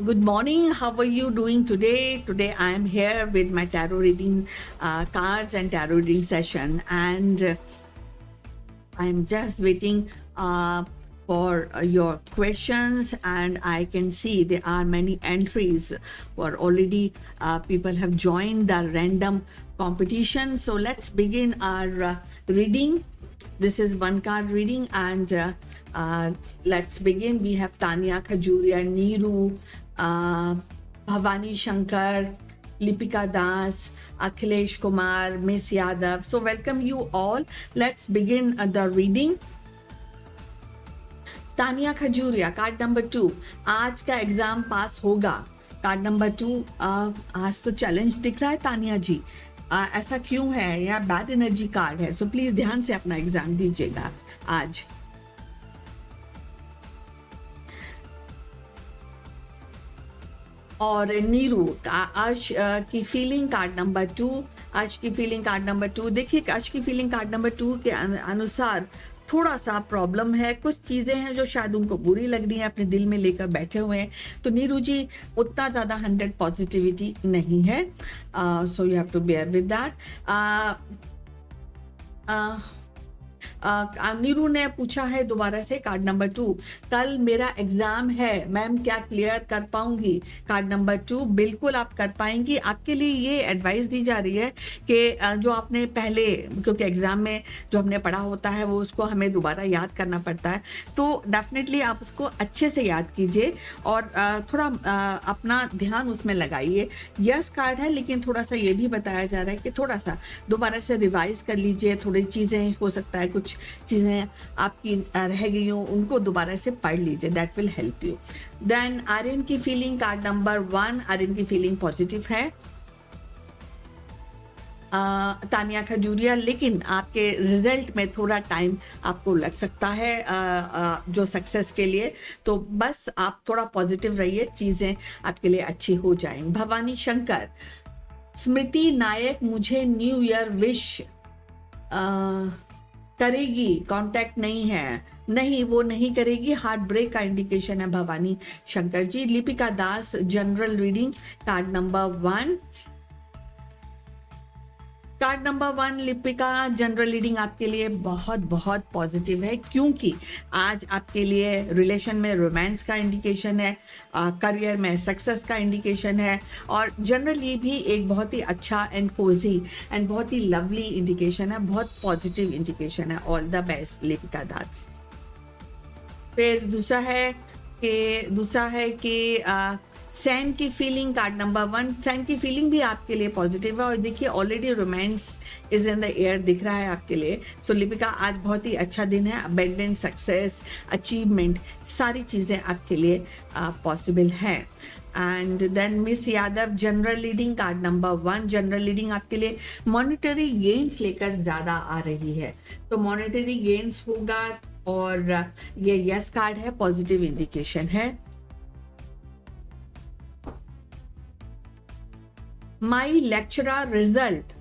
Good morning. How are you doing today? Today I am here with my tarot reading cards and tarot reading session, and I'm just waiting for your questions. And I can see there are many entries where already people have joined the random competition. So let's begin our reading. This is one card reading, and let's begin. We have Tanya Khajuria, Neeru, Bhavani Shankar, Lipika Das, Akhilesh Kumar, Miss Yadav. So welcome you all. Let's begin the reading. Tania Khajuria, card number 2, आज का exam पास होगा। Card number 2, आज तो challenge दिख रहा है तानिया जी, ऐसा क्यों है? या बैड एनर्जी कार्ड है? सो प्लीज ध्यान से अपना एग्जाम दीजिएगा आज। और नीरू, आज की फीलिंग कार्ड नंबर 2, आज की फीलिंग कार्ड नंबर 2। देखिए आज की फीलिंग कार्ड नंबर 2 के अनुसार थोड़ा सा प्रॉब्लम है, कुछ चीज़ें हैं जो शायद उनको बुरी लग रही हैं, अपने दिल में लेकर बैठे हुए हैं। तो नीरू जी, उतना ज़्यादा 100 पॉजिटिविटी नहीं है, so you have to bear with that. Neeru ने पूछा है दोबारा से, कार्ड नंबर 2, कल मेरा एग्जाम है मैम, क्या क्लियर कर पाऊंगी? कार्ड नंबर 2, बिल्कुल आप कर पाएंगी। आपके लिए ये एडवाइस दी जा रही है कि जो आपने पहले, क्योंकि एग्जाम में जो हमने पढ़ा होता है वो उसको हमें दोबारा याद करना पड़ता है, तो डेफिनेटली आप उसको अच्छे से याद कीजिए और थोड़ा अपना ध्यान उसमें लगाइए। यस कार्ड है, लेकिन थोड़ा सा ये भी बताया जा रहा है कि थोड़ा सा दोबारा से रिवाइज कर लीजिए। थोड़ी चीज़ें हो सकता है, कुछ चीज़ें आपकी रह गई हो, उनको दोबारा से पढ़ लीजिए, that will help you. Then Aryan की फीलिंग कार्ड नंबर 1, आर्यन की फीलिंग पॉजिटिव है। तानिया खजूरिया, लेकिन आपके रिजल्ट में थोड़ा टाइम आपको लग सकता है जो सक्सेस के लिए, तो बस आप थोड़ा पॉजिटिव रहिए, चीज़ें आपके लिए अच्छी हो जाएंगी। भवानी शंकर, स्मृति नायक मुझे न्यू ईयर विश करेगी, कांटेक्ट नहीं है, नहीं वो नहीं करेगी, हार्ट ब्रेक का इंडिकेशन है Bhavani Shankar ji. Lipika Das, general reading card number 1, card number 1 Lipika, general reading आपके लिए बहुत बहुत पॉजिटिव है, क्योंकि आज आपके लिए रिलेशन में रोमांस का इंडिकेशन है, करियर में सक्सेस का इंडिकेशन है, और जनरली भी एक बहुत ही अच्छा एंड कोजी एंड बहुत ही लवली इंडिकेशन है, बहुत पॉजिटिव इंडिकेशन है। ऑल द बेस्ट लिपिका दास। फिर दूसरा है कि सैंड की फीलिंग कार्ड नंबर 1, सैंड की फीलिंग भी आपके लिए पॉजिटिव है, और देखिए already romance is in the air दिख रहा है आपके लिए। सो लिपिका, आज बहुत ही अच्छा दिन है, अबेंडेंट, सक्सेस, अचीवमेंट, सारी चीज़ें आपके लिए पॉसिबल हैं। And then miss Yadav, general reading card number 1, general reading आपके लिए मॉनेटरी गेन्स लेकर ज़्यादा आ रही है, तो मॉनेटरी गेन्स होगा, और ये यस कार्ड है, पॉजिटिव इंडिकेशन है। My lecturer result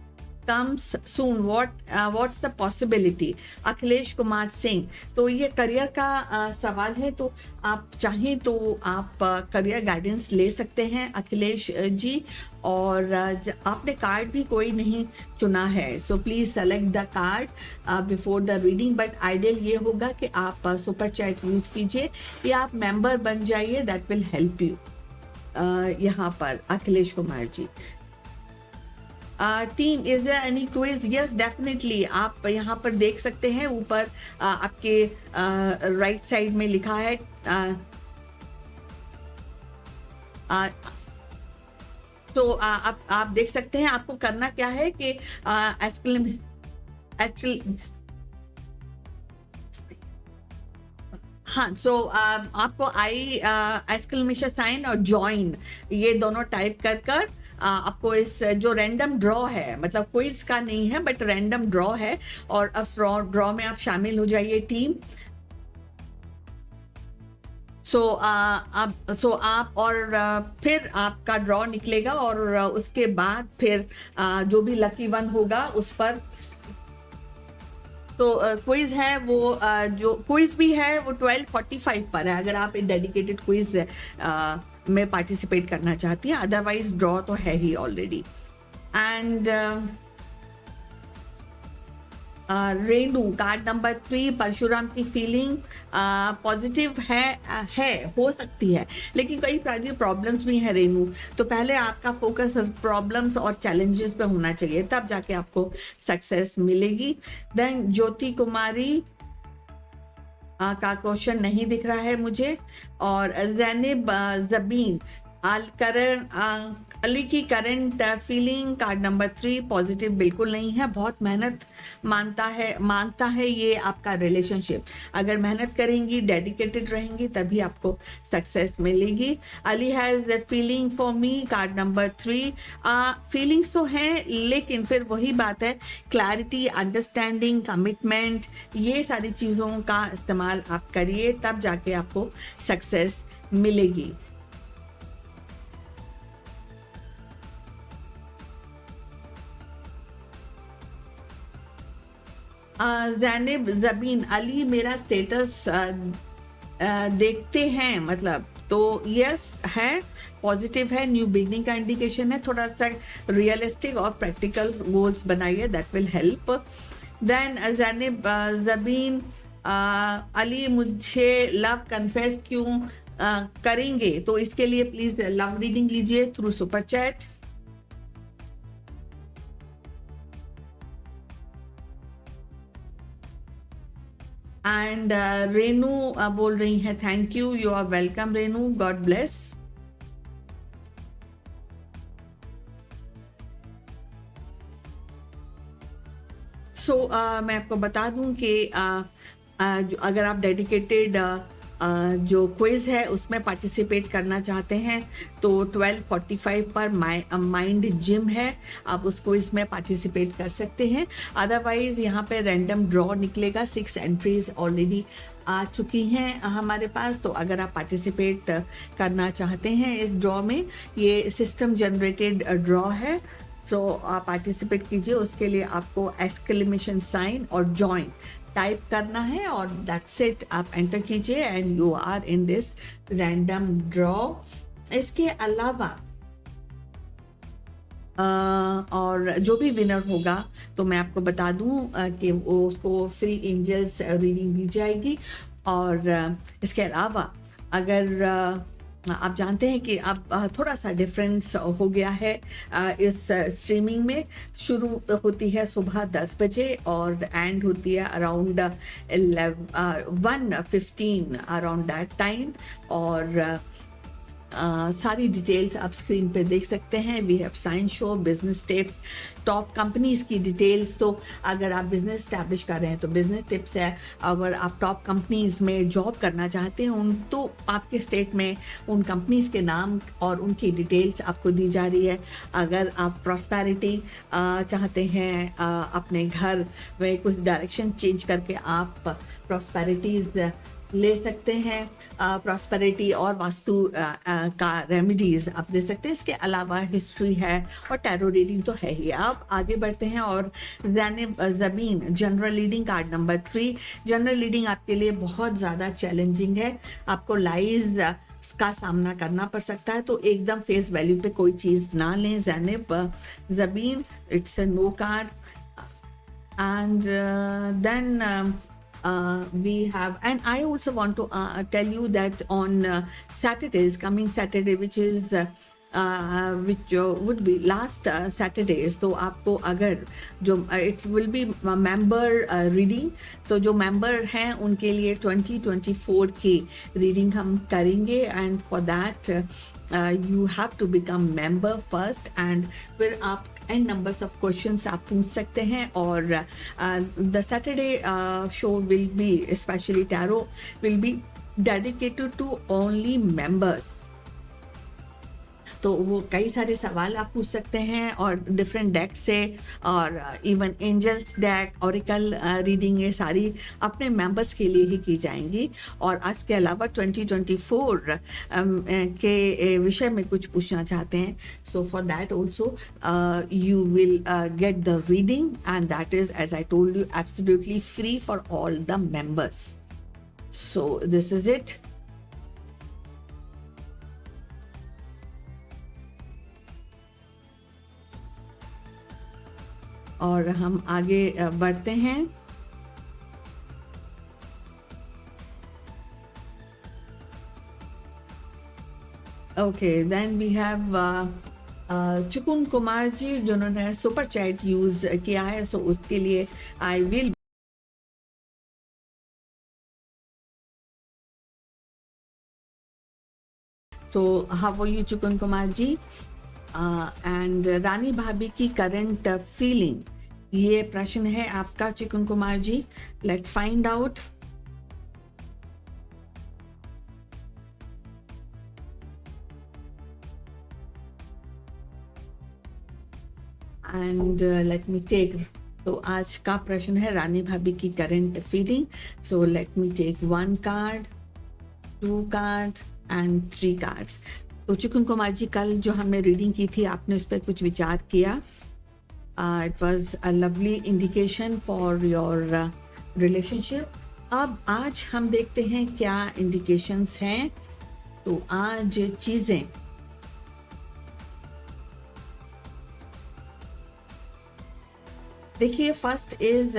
comes soon. What's the possibility? Akhilesh Kumar Singh, तो ये करियर का सवाल है, तो आप चाहें तो आप करियर गाइडेंस ले सकते हैं अखिलेश जी, और आपने कार्ड भी कोई नहीं चुना है, so please select the card before the reading. But ideal ये होगा कि आप सुपर चैट यूज कीजिए या आप मेंबर बन जाइए, दैट विल हेल्प यू यहाँ पर Akhilesh Kumar ji. Team, is there any quiz? Yes definitely, आप यहाँ पर देख सकते हैं, ऊपर आपके राइट साइड में लिखा है, तो आप देख सकते हैं। आपको करना क्या है कि हाँ, सो आपको एक्सक्लेमेशन साइन और ज्वाइन, ये दोनों टाइप कर आपको इस जो रैंडम ड्रॉ है, मतलब क्विज का नहीं है बट रैंडम ड्रॉ है, और उस ड्रॉ में आप शामिल हो जाइए टीम। सो आप और फिर आपका ड्रॉ निकलेगा, और उसके बाद फिर जो भी लकी वन होगा उस पर तो क्विज है वो जो क्विज भी है वो 12:45 पर है। अगर आप एक डेडिकेटेड क्विज में पार्टिसिपेट करना चाहती हैं, अदरवाइज ड्रॉ तो है ही already. And Renu card number 3, Parshuram की फीलिंग पॉजिटिव है हो सकती है, लेकिन कई सारी प्रॉब्लम्स भी हैं रेणु, तो पहले आपका फोकस प्रॉब्लम्स और चैलेंजेस पे होना चाहिए, तब जाके आपको सक्सेस मिलेगी। देन ज्योति कुमारी का क्वेश्चन नहीं दिख रहा है मुझे, और जैनब जबीन अली की current feeling card number 3 positive बिल्कुल नहीं है, बहुत मेहनत मांगता है ये आपका रिलेशनशिप, अगर मेहनत करेंगी, डेडिकेटेड रहेंगी, तभी आपको सक्सेस मिलेगी। Ali has the feeling for me card number 3, feelings तो हैं, लेकिन फिर वही बात है, क्लैरिटी, अंडरस्टैंडिंग, कमिटमेंट, ये सारी चीज़ों का इस्तेमाल आप करिए, तब जाके आपको सक्सेस मिलेगी। जैनब जबीन अली मेरा स्टेटस देखते हैं, मतलब तो यस है, पॉजिटिव है, न्यू बिगनिंग का इंडिकेशन है, थोड़ा सा रियलिस्टिक और प्रैक्टिकल गोल्स बनाइए, that will help. Then Zainab Jabeen Ali मुझे लव कन्फेस क्यों करेंगे, तो इसके लिए प्लीज लव रीडिंग लीजिए through super chat. And Renu बोल रही हैं thank you, you are welcome Renu, god bless. So मैं आपको बता दूं कि अगर आप डेडिकेटेड जो क्विज है उसमें पार्टिसिपेट करना चाहते हैं तो 12:45 पर माइंड जिम है, आप उस क्विज में पार्टिसिपेट कर सकते हैं। अदरवाइज यहाँ पे रैंडम ड्रॉ निकलेगा, 6 एंट्रीज ऑलरेडी आ चुकी हैं हमारे पास, तो अगर आप पार्टिसिपेट करना चाहते हैं इस ड्रॉ में, ये सिस्टम जनरेटेड ड्रॉ है, तो आप पार्टिसिपेट कीजिए। उसके लिए आपको एक्सक्लेमेशन साइन और जॉइन टाइप करना है और दैट्स इट, आप एंटर कीजिए and you are in this random draw. इसके अलावा और जो भी विनर होगा तो मैं आपको बता दूं कि उसको फ्री एंजल्स रीडिंग दी जाएगी। और इसके अलावा अगर आप जानते हैं कि अब थोड़ा सा डिफरेंस हो गया है इस स्ट्रीमिंग में, शुरू होती है सुबह 10 बजे और एंड होती है अराउंड 1:15 अराउंड दैट टाइम। और सारी डिटेल्स आप स्क्रीन पे देख सकते हैं। We have science show, business tips, top companies की डिटेल्स, तो अगर आप बिजनेस स्टैब्लिश कर रहे हैं तो बिजनेस टिप्स है, अगर आप टॉप कंपनीज में जॉब करना चाहते हैं उन तो आपके स्टेट में उन कंपनीज के नाम और उनकी डिटेल्स आपको दी जा रही है। अगर आप प्रॉस्पेरिटी चाहते हैं, अपने घर में कुछ डायरेक्शन चेंज करके आप प्रॉस्पेरिटीज ले सकते हैं, प्रॉस्पेरिटी और वास्तु का रेमेडीज आप दे सकते हैं। इसके अलावा हिस्ट्री है और टैरो रीडिंग तो है ही। आप आगे बढ़ते हैं और Zainab Zabeen general reading card number 3, general reading आपके लिए बहुत ज़्यादा चैलेंजिंग है, आपको लाइज का सामना करना पड़ सकता है, तो एकदम फेस वैल्यू पे कोई चीज़ ना लें। Zainab Zabeen, it's a no card. And then we have, and I also want to tell you that on Saturdays, coming Saturday, which is which would be last Saturdays, तो आपको अगर जो it will be member reading, so जो member हैं उनके लिए 2024 की reading हम करेंगे, and for that you have to become member first, and फिर आप एंड नंबर्स ऑफ क्वेश्चंस आप पूछ सकते हैं। और the Saturday show will be, specially tarot will be dedicated to only members, तो वो कई सारे सवाल आप पूछ सकते हैं और डिफरेंट डेक से, और even angels deck, oracle reading, ये सारी अपने मेंबर्स के लिए ही की जाएंगी। और इसके अलावा 2024 के विषय में कुछ पूछना चाहते हैं, so for that also you will get the reading, and that is, as I told you, absolutely free for all the members. So this is it. और हम आगे बढ़ते हैं। Okay, then we have Chukun Kumar ji, जिन्होंने सुपर चैट यूज किया है, so उसके लिए आई विल। तो how are you Chukun Kumar ji? And Rani भाभी की करंट फीलिंग, ये प्रश्न है आपका Chukun Kumar ji. Let's find out. And let me take, तो आज का प्रश्न है रानी भाभी की current feeling. So let me take 1 card, 2 card and 3 cards. तो चुकुन कुमार जी, कल जो हमने रीडिंग की थी, आपने उस पर कुछ विचार किया। It was a lovely indication for your relationship. अब आज हम देखते हैं क्या इंडिकेशंस हैं। तो आज चीज़ें, देखिए, first is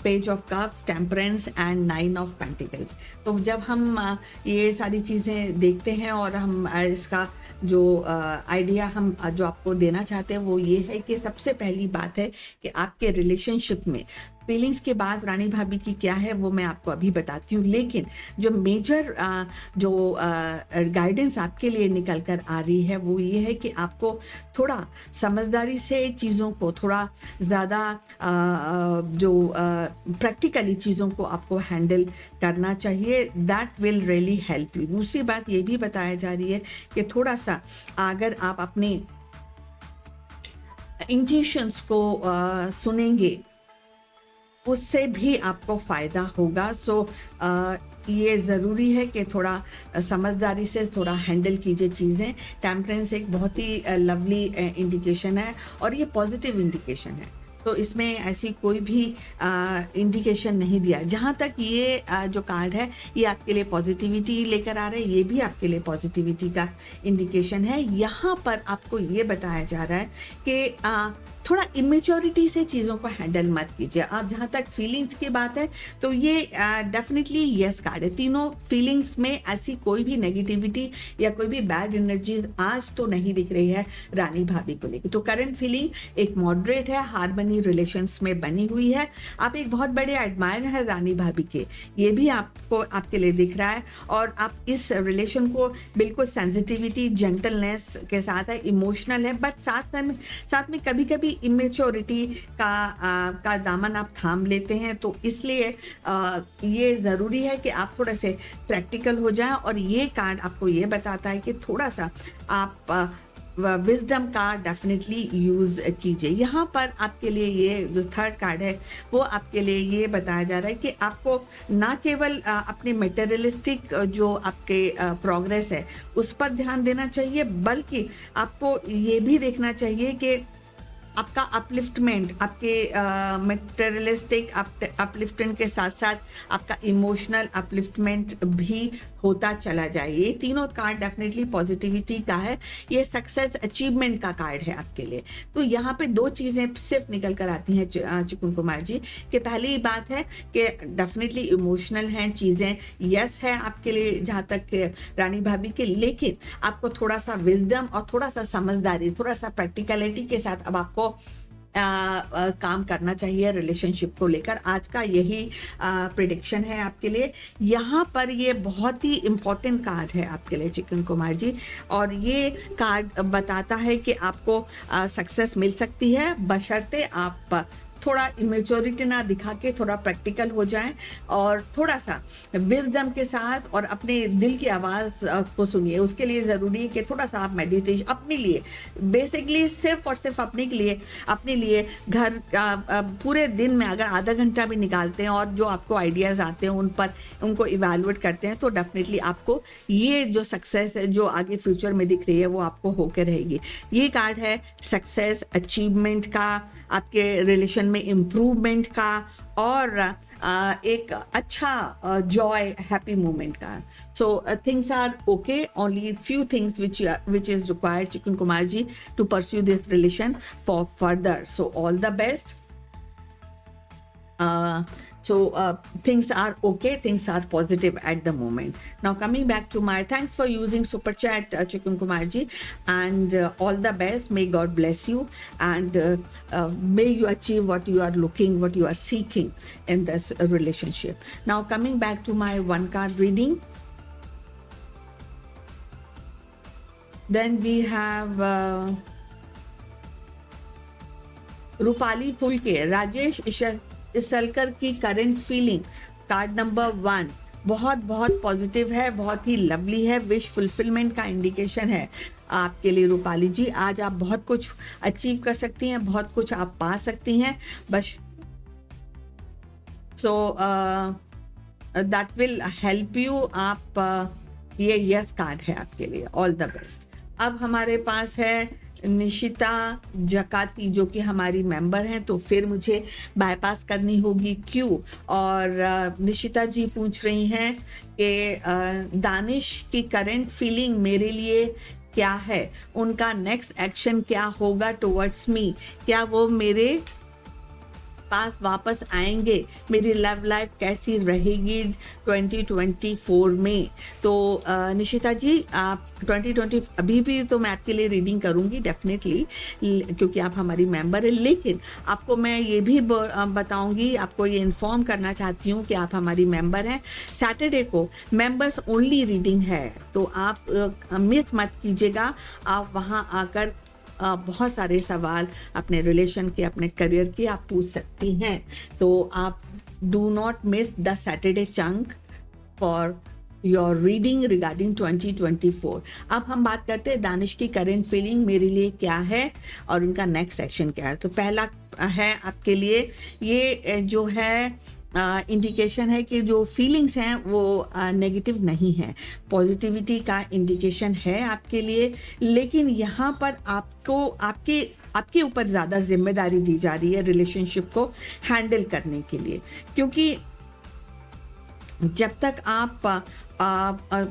page of cups, temperance and 9 of pentacles. तो जब हम ये सारी चीज़ें देखते हैं और हम इसका जो आइडिया हम जो आपको देना चाहते हैं वो ये है कि सबसे पहली बात है कि आपके रिलेशनशिप में फीलिंग्स के बाद रानी भाभी की क्या है वो मैं आपको अभी बताती हूँ, लेकिन जो मेजर जो गाइडेंस आपके लिए निकल कर आ रही है वो ये है कि आपको थोड़ा समझदारी से चीज़ों को, थोड़ा ज़्यादा जो प्रैक्टिकली चीज़ों को आपको हैंडल करना चाहिए। That will really help you. दूसरी बात ये भी बताया जा रही है कि थोड़ा सा अगर आप अपने इंट्यूशंस को सुनेंगे, उससे भी आपको फ़ायदा होगा। सो ये ज़रूरी है कि थोड़ा समझदारी से थोड़ा हैंडल कीजिए चीज़ें। टेम्परेंस एक बहुत ही लवली इंडिकेशन है और ये पॉजिटिव इंडिकेशन है, तो इसमें ऐसी कोई भी इंडिकेशन नहीं दिया। जहाँ तक ये जो कार्ड है ये आपके लिए पॉजिटिविटी लेकर आ रहा है, ये भी आपके लिए पॉजिटिविटी का इंडिकेशन है। यहाँ पर आपको ये बताया जा रहा है कि थोड़ा इमेच्योरिटी से चीज़ों को हैंडल मत कीजिए। आप जहाँ तक फीलिंग्स की बात है तो ये डेफिनेटली यस कार्ड है। तीनों फीलिंग्स में ऐसी कोई भी नेगेटिविटी या कोई भी बैड एनर्जीज आज तो नहीं दिख रही है रानी भाभी को लेकर। तो करंट फीलिंग एक मॉडरेट है, हार्मनी रिलेशंस में बनी हुई है। आप एक बहुत बड़े एडमायर हैं रानी भाभी के, ये भी आपको आपके लिए दिख रहा है। और आप इस रिलेशन को बिल्कुल सेंसिटिविटी, जेंटलनेस के साथ है, इमोशनल है, बट साथ में कभी कभी इमेच्योरिटी का दामन आप थाम लेते हैं। तो इसलिए ये ज़रूरी है कि आप थोड़ा से प्रैक्टिकल हो जाएं। और ये कार्ड आपको ये बताता है कि थोड़ा सा आप विजडम का डेफिनेटली यूज़ कीजिए। यहाँ पर आपके लिए ये जो थर्ड कार्ड है वो आपके लिए ये बताया जा रहा है कि आपको ना केवल अपने मटेरियलिस्टिक जो आपके प्रोग्रेस है उस पर ध्यान देना चाहिए, बल्कि आपको ये भी देखना चाहिए कि आपका अपलिफ्टमेंट, आपके मटेरियलिस्टिक अपलिफ्टमेंट के साथ साथ आपका इमोशनल अपलिफ्टमेंट भी होता चला जाए। ये तीनों कार्ड डेफिनेटली पॉजिटिविटी का है, ये सक्सेस अचीवमेंट का कार्ड है आपके लिए। तो यहाँ पे 2 चीज़ें सिर्फ निकल कर आती हैं चुकुन कुमार जी, कि पहली बात है कि डेफिनेटली इमोशनल हैं चीज़ें, यस है आपके लिए जहाँ तक रानी भाभी के, लेकिन आपको थोड़ा सा विजडम और थोड़ा सा समझदारी, थोड़ा सा प्रैक्टिकलिटी के साथ अब आपको काम करना चाहिए रिलेशनशिप को लेकर। आज का यही प्रिडिक्शन है आपके लिए। यहाँ पर ये बहुत ही इम्पोर्टेंट कार्ड है आपके लिए चुकुन कुमार जी, और ये कार्ड बताता है कि आपको सक्सेस मिल सकती है, बशर्ते आप थोड़ा इमेच्योरिटी ना दिखा के थोड़ा प्रैक्टिकल हो जाएं और थोड़ा सा विजडम के साथ और अपने दिल की आवाज़ को सुनिए। उसके लिए ज़रूरी है कि थोड़ा सा आप मेडिटेशन अपने लिए, बेसिकली सिर्फ और सिर्फ अपने लिए घर पूरे दिन में अगर आधा घंटा भी निकालते हैं और जो आपको आइडियाज़ आते हैं उनको इवेलुएट करते हैं, तो डेफिनेटली आपको ये जो सक्सेस है जो आगे फ्यूचर में दिख रही है वो आपको होकर रहेगी। ये कार्ड है सक्सेस, अचीवमेंट का, आपके रिलेशन में इम्प्रूवमेंट का, और एक अच्छा जॉय हैप्पी मोमेंट का। So things are okay, only few things which is required, चिकन Kumar ji, to pursue this relation for further. So all the best. Things are okay, things are positive at the moment. Now coming back to my thanks for using super chat, Chikun Kumar ji, and all the best. May God bless you, and may you achieve what you are looking, what you are seeking in this relationship. Now coming back to my one card reading, then we have Rupali फुलके, राजेश इसलकर की current feeling, card number 1 बहुत बहुत positive है, बहुत ही lovely है, wish fulfilment का indication है आपके लिए रूपाली जी। आज आप बहुत कुछ अचीव कर सकती हैं, बहुत कुछ आप पा सकती हैं, बस so that will help you. आप ये यस कार्ड है आपके लिए, ऑल द बेस्ट। अब हमारे पास है निशिता जकाती, जो कि हमारी मेंबर हैं, तो फिर मुझे बाईपास करनी होगी क्यों। और निशिता जी पूछ रही हैं कि दानिश की करंट फीलिंग मेरे लिए क्या है, उनका नेक्स्ट एक्शन क्या होगा टुवर्ड्स मी, क्या वो मेरे पास वापस आएंगे, मेरी लव लाइफ कैसी रहेगी 2024 में। तो निशिता जी आप 2020 अभी भी तो मैं आपके लिए रीडिंग करूंगी डेफिनेटली, क्योंकि आप हमारी मेंबर है, लेकिन आपको मैं ये भी बताऊंगी, आपको ये इन्फॉर्म करना चाहती हूँ कि आप हमारी मेंबर हैं। सैटरडे को मेंबर्स ओनली रीडिंग है, तो आप मिस मत कीजिएगा। आप वहाँ आकर बहुत सारे सवाल अपने रिलेशन के, अपने करियर के आप पूछ सकती हैं। तो आप do not miss the Saturday chunk for your reading regarding 2024। अब हम बात करते हैं दानिश की करंट फीलिंग मेरे लिए क्या है और उनका नेक्स्ट एक्शन क्या है। तो पहला है आपके लिए ये जो है इंडिकेशन है कि जो फीलिंग्स हैं वो नेगेटिव नहीं है, पॉजिटिविटी का इंडिकेशन है आपके लिए। लेकिन यहाँ पर आपको आपके ऊपर ज़्यादा जिम्मेदारी दी जा रही है रिलेशनशिप को हैंडल करने के लिए, क्योंकि जब तक आप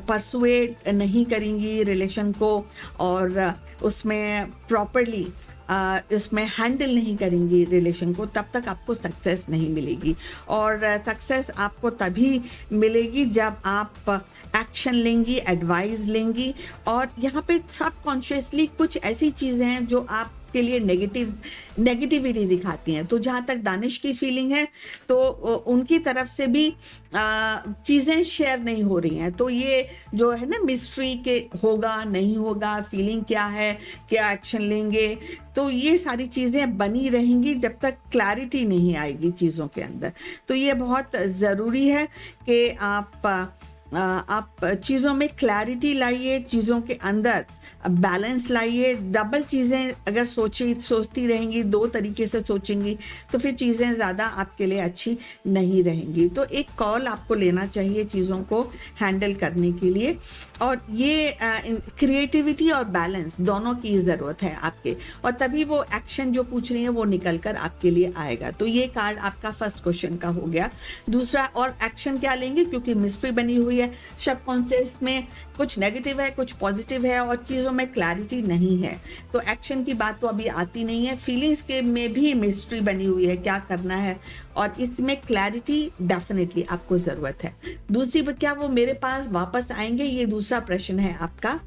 परसुएट नहीं करेंगी रिलेशन को और उसमें प्रॉपरली इसमें हैंडल नहीं करेंगी रिलेशन को, तब तक आपको सक्सेस नहीं मिलेगी। और सक्सेस आपको तभी मिलेगी जब आप एक्शन लेंगी, एडवाइस लेंगी। और यहाँ पे सबकॉन्शियसली कुछ ऐसी चीज़ें हैं जो आप के लिए नेगेटिविटी दिखाती हैं। तो जहाँ तक दानिश की फीलिंग है तो उनकी तरफ से भी चीज़ें शेयर नहीं हो रही हैं। तो ये जो है ना मिस्ट्री के होगा नहीं होगा, फीलिंग क्या है, क्या एक्शन लेंगे, तो ये सारी चीज़ें बनी रहेंगी जब तक क्लैरिटी नहीं आएगी चीज़ों के अंदर। तो ये बहुत ज़रूरी है कि आप चीज़ों में क्लैरिटी लाइए, चीज़ों के अंदर बैलेंस लाइए। डबल चीज़ें अगर सोचती रहेंगी, दो तरीके से सोचेंगी, तो फिर चीज़ें ज़्यादा आपके लिए अच्छी नहीं रहेंगी। तो एक कॉल आपको लेना चाहिए चीज़ों को हैंडल करने के लिए, और ये क्रिएटिविटी और बैलेंस दोनों की ज़रूरत है आपके, और तभी वो एक्शन जो पूछ रही है वो निकल कर आपके लिए आएगा। तो ये कार्ड आपका फर्स्ट क्वेश्चन का हो गया। दूसरा, और एक्शन क्या लेंगे, क्योंकि मिस्ट्री बनी हुई है, सबकॉन्शियस में कुछ नेगेटिव है, कुछ पॉजिटिव है, और चीज़ों में क्लैरिटी नहीं है, तो एक्शन की बात तो अभी आती नहीं है। फीलिंग्स के में भी मिस्ट्री बनी हुई है, क्या करना है, और इसमें क्लैरिटी डेफिनेटली आपको ज़रूरत है। दूसरी बात, क्या वो मेरे पास वापस आएंगे, ये दूसरा प्रश्न है आपका।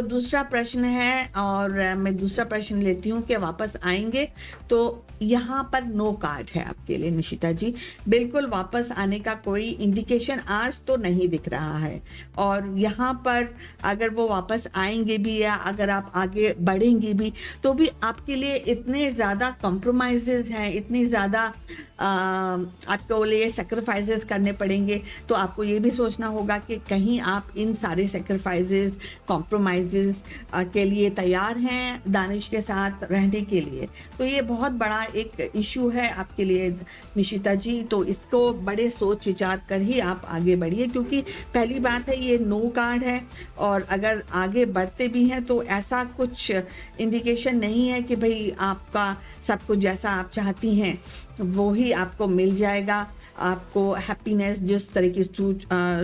दूसरा प्रश्न है, और मैं दूसरा प्रश्न लेती हूँ कि वापस आएंगे, तो यहाँ पर नो कार्ड है आपके लिए निशिता जी। बिल्कुल वापस आने का कोई इंडिकेशन आज तो नहीं दिख रहा है। और यहाँ पर अगर वो वापस आएंगे भी या अगर आप आगे बढ़ेंगी भी, तो भी आपके लिए इतने ज़्यादा कॉम्प्रोमाइज़ हैं, इतनी ज़्यादा आपको लिए सेक्रीफाइसेस करने पड़ेंगे, तो आपको ये भी सोचना होगा कि कहीं आप इन सारे सेक्रीफाइसेस, कॉम्प्रोमाइज़ेस के लिए तैयार हैं दानिश के साथ रहने के लिए। तो ये बहुत बड़ा एक इशू है आपके लिए निशिता जी, तो इसको बड़े सोच विचार कर ही आप आगे बढ़िए, क्योंकि पहली बात है ये नो कार्ड है, और अगर आगे बढ़ते भी हैं तो ऐसा कुछ इंडिकेशन नहीं है कि भाई आपका सब कुछ जैसा आप चाहती हैं वो ही आपको मिल जाएगा। आपको हैप्पीनेस जिस तरह की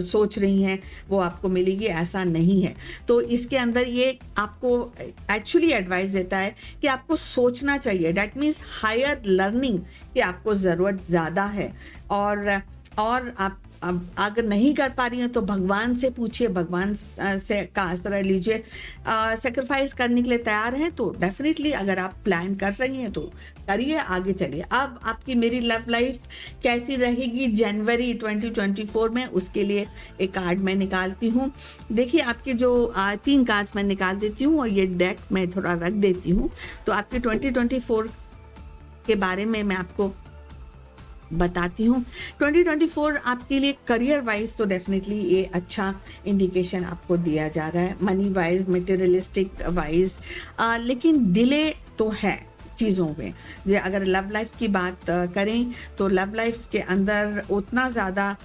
सोच रही हैं वो आपको मिलेगी, ऐसा नहीं है। तो इसके अंदर ये आपको एक्चुअली एडवाइस देता है कि आपको सोचना चाहिए, डैट मीन्स हायर लर्निंग की आपको ज़रूरत ज़्यादा है। और आप अब अगर नहीं कर पा रही हैं तो भगवान से पूछिए, भगवान से का आसरा लीजिए। सेक्रीफाइस करने के लिए तैयार हैं तो डेफिनेटली अगर आप प्लान कर रही हैं तो करिए, आगे चलिए। अब आपकी मेरी लव लाइफ कैसी रहेगी जनवरी 2024 में, उसके लिए एक कार्ड मैं निकालती हूँ। देखिए आपके जो 3 कार्ड्स मैं निकाल देती हूँ और ये डेक मैं थोड़ा रख देती हूँ। तो आपके 2024 के बारे में मैं आपको बताती हूँ। 2024 आपके लिए करियर वाइज तो डेफिनेटली ये अच्छा इंडिकेशन आपको दिया जा रहा है, मनी वाइज, मटेरियलिस्टिक वाइज, लेकिन डिले तो है चीज़ों में। जो अगर लव लाइफ की बात करें तो लव लाइफ के अंदर उतना ज़्यादा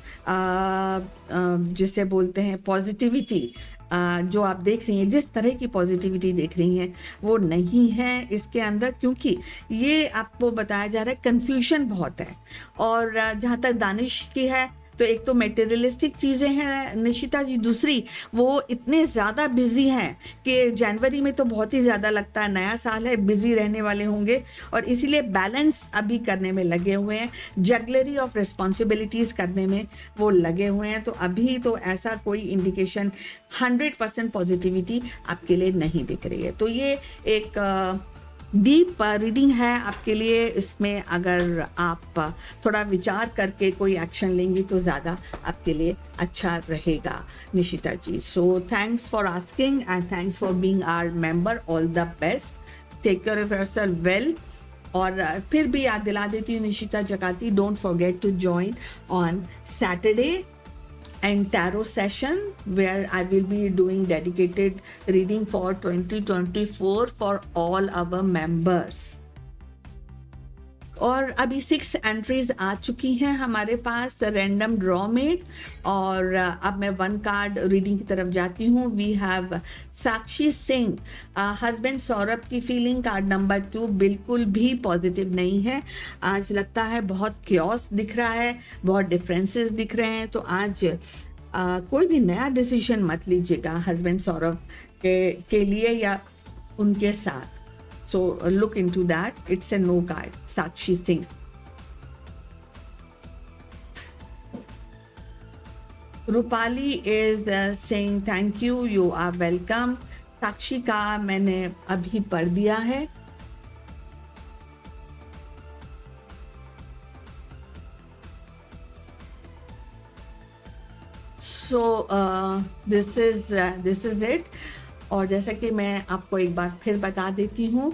जिसे बोलते हैं पॉजिटिविटी जो आप देख रही हैं, जिस तरह की पॉजिटिविटी देख रही हैं वो नहीं है इसके अंदर, क्योंकि ये आपको बताया जा रहा है कन्फ्यूजन बहुत है। और जहाँ तक दानिश की है तो एक तो मटेरियलिस्टिक चीज़ें हैं निशिता जी, दूसरी वो इतने ज़्यादा बिजी हैं कि जनवरी में तो बहुत ही ज़्यादा लगता है नया साल है, बिजी रहने वाले होंगे और इसीलिए बैलेंस अभी करने में लगे हुए हैं, जगलरी ऑफ रिस्पॉन्सिबिलिटीज़ करने में वो लगे हुए हैं। तो अभी तो ऐसा कोई इंडिकेशन 100% पॉजिटिविटी आपके लिए नहीं दिख रही है। तो ये एक डीप रीडिंग है आपके लिए। इसमें अगर आप थोड़ा विचार करके कोई एक्शन लेंगी तो ज़्यादा आपके लिए अच्छा रहेगा Nishita ji. So thanks for asking and thanks for being our member. All the best, take care of yourself well. और फिर भी याद दिला देती हूँ Nishita Jakati, don't forget to join on Saturday and tarot session where I will be doing dedicated reading for 2024 for all our members. और अभी 6 entries आ चुकी हैं हमारे पास रैंडम ड्रॉ में, और अब मैं 1 कार्ड रीडिंग की तरफ जाती हूँ। We have Sakshi Singh, husband Saurabh की फीलिंग, कार्ड नंबर 2 बिल्कुल भी पॉजिटिव नहीं है। आज लगता है बहुत क्योस दिख रहा है, बहुत डिफरेंसेस दिख रहे हैं। तो आज कोई भी नया डिसीजन मत लीजिएगा हस्बैंड सौरभ के लिए या उनके साथ। So look into that. It's a no card. Sakshi Singh. Rupali is saying thank you. You are welcome. साक्षी का मैंने अभी पढ़ दिया है। So this is it. और जैसा कि मैं आपको एक बार फिर बता देती हूँ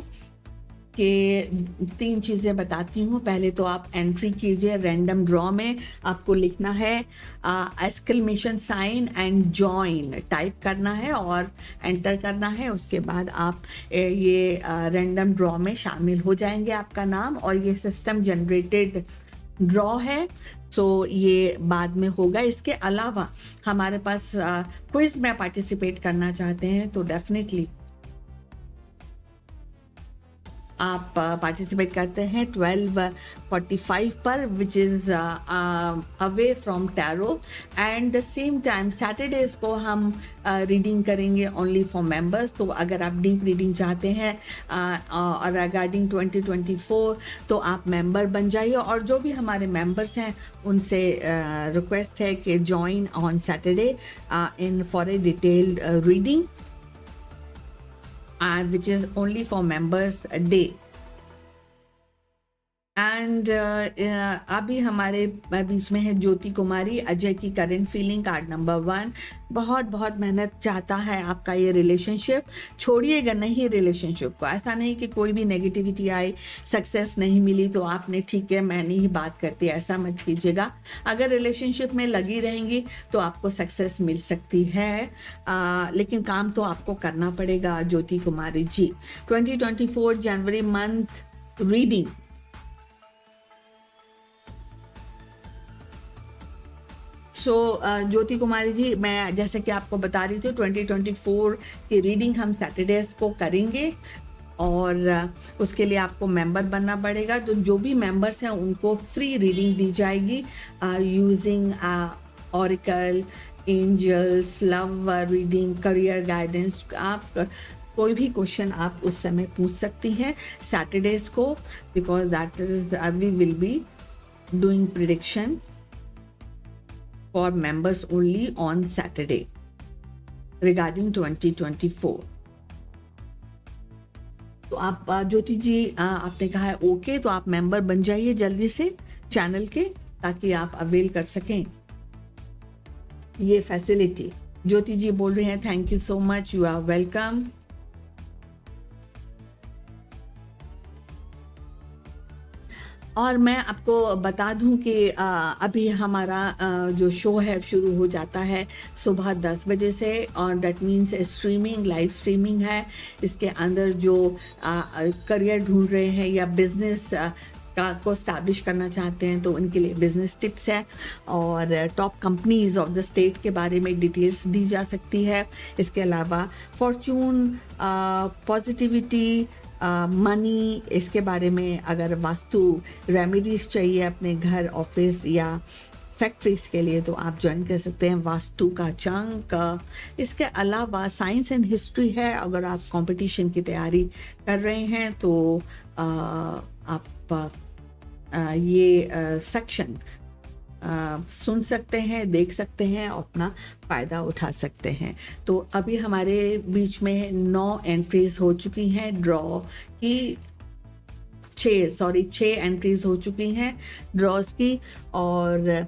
कि 3 चीज़ें बताती हूँ। पहले तो आप एंट्री कीजिए रैंडम ड्रॉ में, आपको लिखना है exclamation sign and join type करना है और एंटर करना है। उसके बाद आप ये रैंडम ड्रॉ में शामिल हो जाएंगे, आपका नाम। और ये सिस्टम जनरेटेड ड्रॉ है, सो ये बाद में होगा। इसके अलावा हमारे पास क्विज में पार्टिसिपेट करना चाहते हैं तो डेफिनेटली आप पार्टिसिपेट करते हैं 12:45 पर, which is away from tarot. And the same time Saturdays को हम रीडिंग करेंगे ओनली फॉर मेंबर्स। तो अगर आप डीप रीडिंग चाहते हैं और रिगार्डिंग 2024 तो आप मेंबर बन जाइए। और जो भी हमारे मेंबर्स हैं उनसे रिक्वेस्ट है कि join on Saturday in for a detailed reading which is only for members day. And and अभी हमारे बीच में है ज्योति कुमारी। अजय की करंट फीलिंग कार्ड नंबर 1। बहुत बहुत मेहनत चाहता है आपका ये रिलेशनशिप, छोड़िएगा नहीं रिलेशनशिप को। ऐसा नहीं कि कोई भी नेगेटिविटी आई, सक्सेस नहीं मिली तो आपने ठीक है मैं नहीं बात करती, ऐसा मत कीजिएगा। अगर रिलेशनशिप में लगी रहेंगी तो आपको सक्सेस मिल सकती है, लेकिन काम तो आपको करना पड़ेगा ज्योति कुमारी जी। 2024 जनवरी मंथ रीडिंग। ज्योति कुमारी जी, मैं जैसे कि आपको बता रही थी 2024 की रीडिंग हम सैटरडेज को करेंगे और उसके लिए आपको मेंबर बनना पड़ेगा। तो जो भी मेंबर्स हैं उनको फ्री रीडिंग दी जाएगी using oracle, angels, love reading, career guidance. आप कोई भी क्वेश्चन आप उस समय पूछ सकती हैं सैटरडेज को, because that is we will be doing prediction for members only on Saturday regarding 2024। तो आप ज्योति जी आपने कहा है ओके, तो आप मेंबर बन जाइए जल्दी से चैनल के, ताकि आप अवेल कर सकें ये फैसिलिटी। ज्योति जी बोल रहे हैं thank you so much, you are welcome. और मैं आपको बता दूं कि अभी हमारा जो शो है शुरू हो जाता है सुबह 10 बजे से, और that means streaming, live streaming है। इसके अंदर जो करियर ढूंढ रहे हैं या बिजनेस को स्टैब्लिश करना चाहते हैं तो उनके लिए बिजनेस टिप्स है, और top companies of the state के बारे में डिटेल्स दी जा सकती है। इसके अलावा फॉर्चून, पॉजिटिविटी, मनी, इसके बारे में अगर वास्तु रेमेडीज चाहिए अपने घर, ऑफिस या फैक्ट्रीज के लिए तो आप ज्वाइन कर सकते हैं वास्तु का चंक। इसके अलावा साइंस एंड हिस्ट्री है, अगर आप कंपटीशन की तैयारी कर रहे हैं तो आप ये सेक्शन सुन सकते हैं, देख सकते हैं, अपना फ़ायदा उठा सकते हैं। तो अभी हमारे बीच में 9 एंट्रीज हो चुकी हैं ड्रॉ की, 6 एंट्रीज हो चुकी हैं ड्रॉज की। और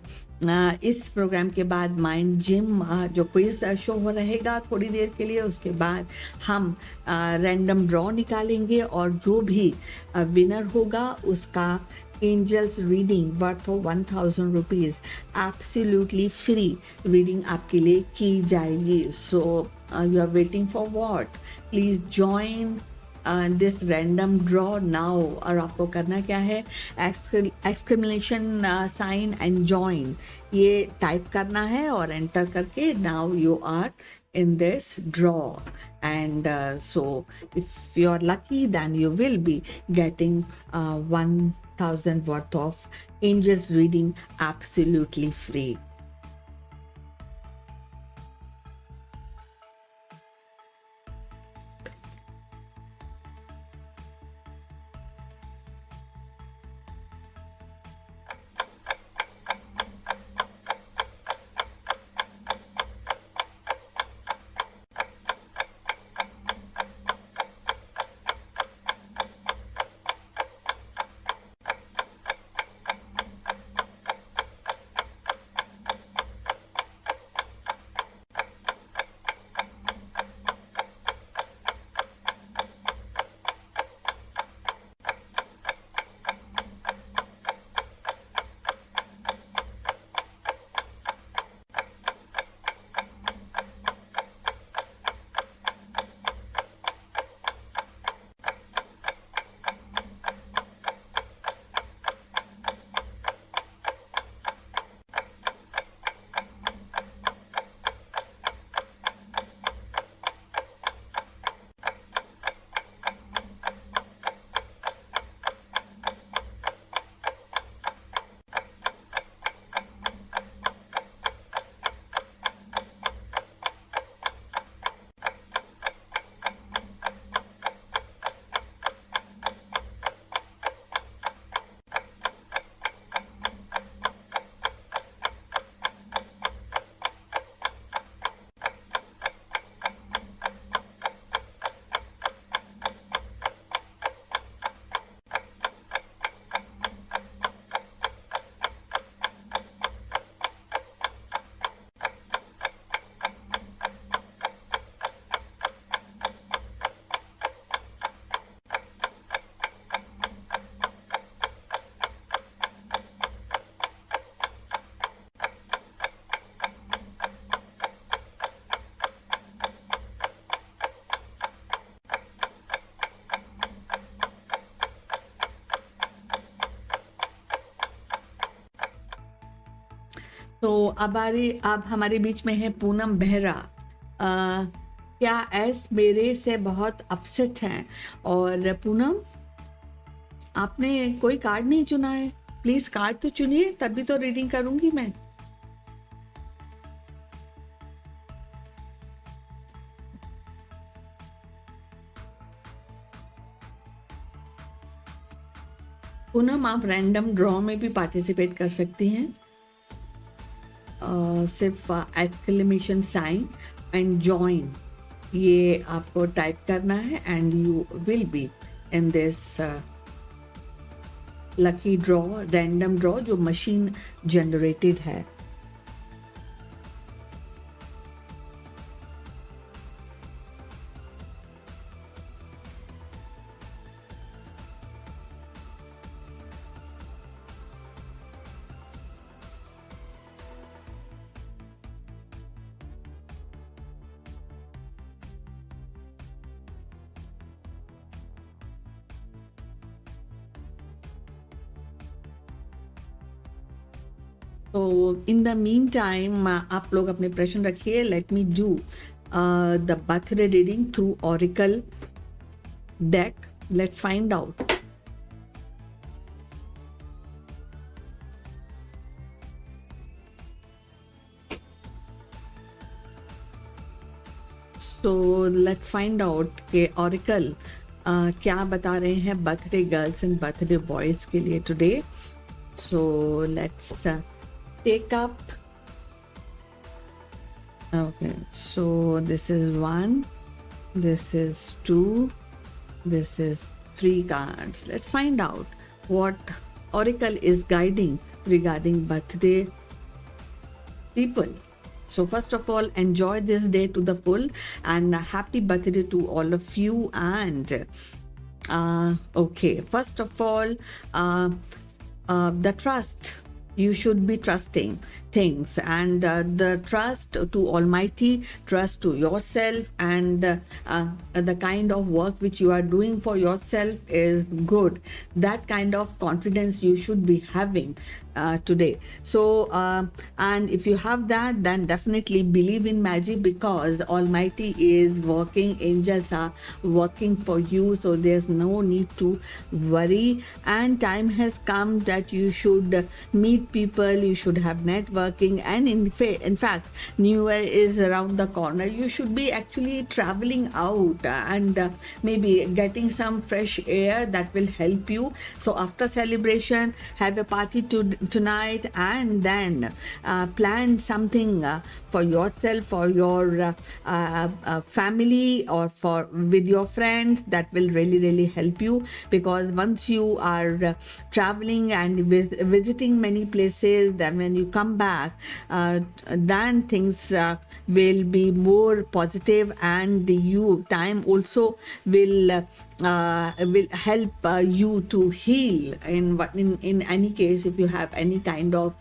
इस प्रोग्राम के बाद माइंड जिम जो क्विज शो हो रहेगा थोड़ी देर के लिए, उसके बाद हम रैंडम ड्रॉ निकालेंगे और जो भी विनर होगा उसका angels reading worth of 1000 rupees absolutely free reading आपके लिए की जाएगी। So you are waiting for what? Please join this random draw now. और आपको करना क्या है, एक्सक्लेमेशन साइन एंड जॉइन ये टाइप करना है और एंटर करके now you are in this draw, and so if you are lucky then you will be getting 1000 worth of angels reading absolutely free. तो अब हमारे बीच में है पूनम बेहरा। क्या एस मेरे से बहुत अपसेट हैं? और पूनम, आपने कोई कार्ड नहीं चुना है, प्लीज कार्ड तो चुनिए, तभी तो रीडिंग करूंगी मैं। पूनम, आप रैंडम ड्रॉ में भी पार्टिसिपेट कर सकती हैं। सिर्फ एक्सक्लेमेशन साइन एंड जॉइन ये आपको टाइप करना है and you will be in this lucky draw, random draw जो मशीन जनरेटेड है। तो इन द मीन टाइम आप लोग अपने प्रश्न रखिए। Let me do the birthday reading through oracle deck. Let's find out. So let's find out के oracle क्या बता रहे हैं birthday girls and birthday boys के लिए today. So let's take up. Okay, so this is 1, this is 2, this is 3 cards. Let's find out what oracle is guiding regarding birthday people. So first of all, enjoy this day to the full and happy birthday to all of you. And okay, first of all, the trust. You should be trusting things, and the trust to Almighty, trust to yourself, and the kind of work which you are doing for yourself is good. That kind of confidence you should be having today. So and if you have that, then definitely believe in magic, because Almighty is working, angels are working for you, so there's no need to worry. And time has come that you should meet people, you should have networking, and in fact new year is around the corner. You should be actually traveling out and maybe getting some fresh air that will help you. So after celebration, have a party tonight, and then plan something for yourself, for your family, or for with your friends. That will really help you, because once you are traveling and visiting many places, then when you come back, then things will be more positive, and you time also will help you to heal in any case. If you have any kind of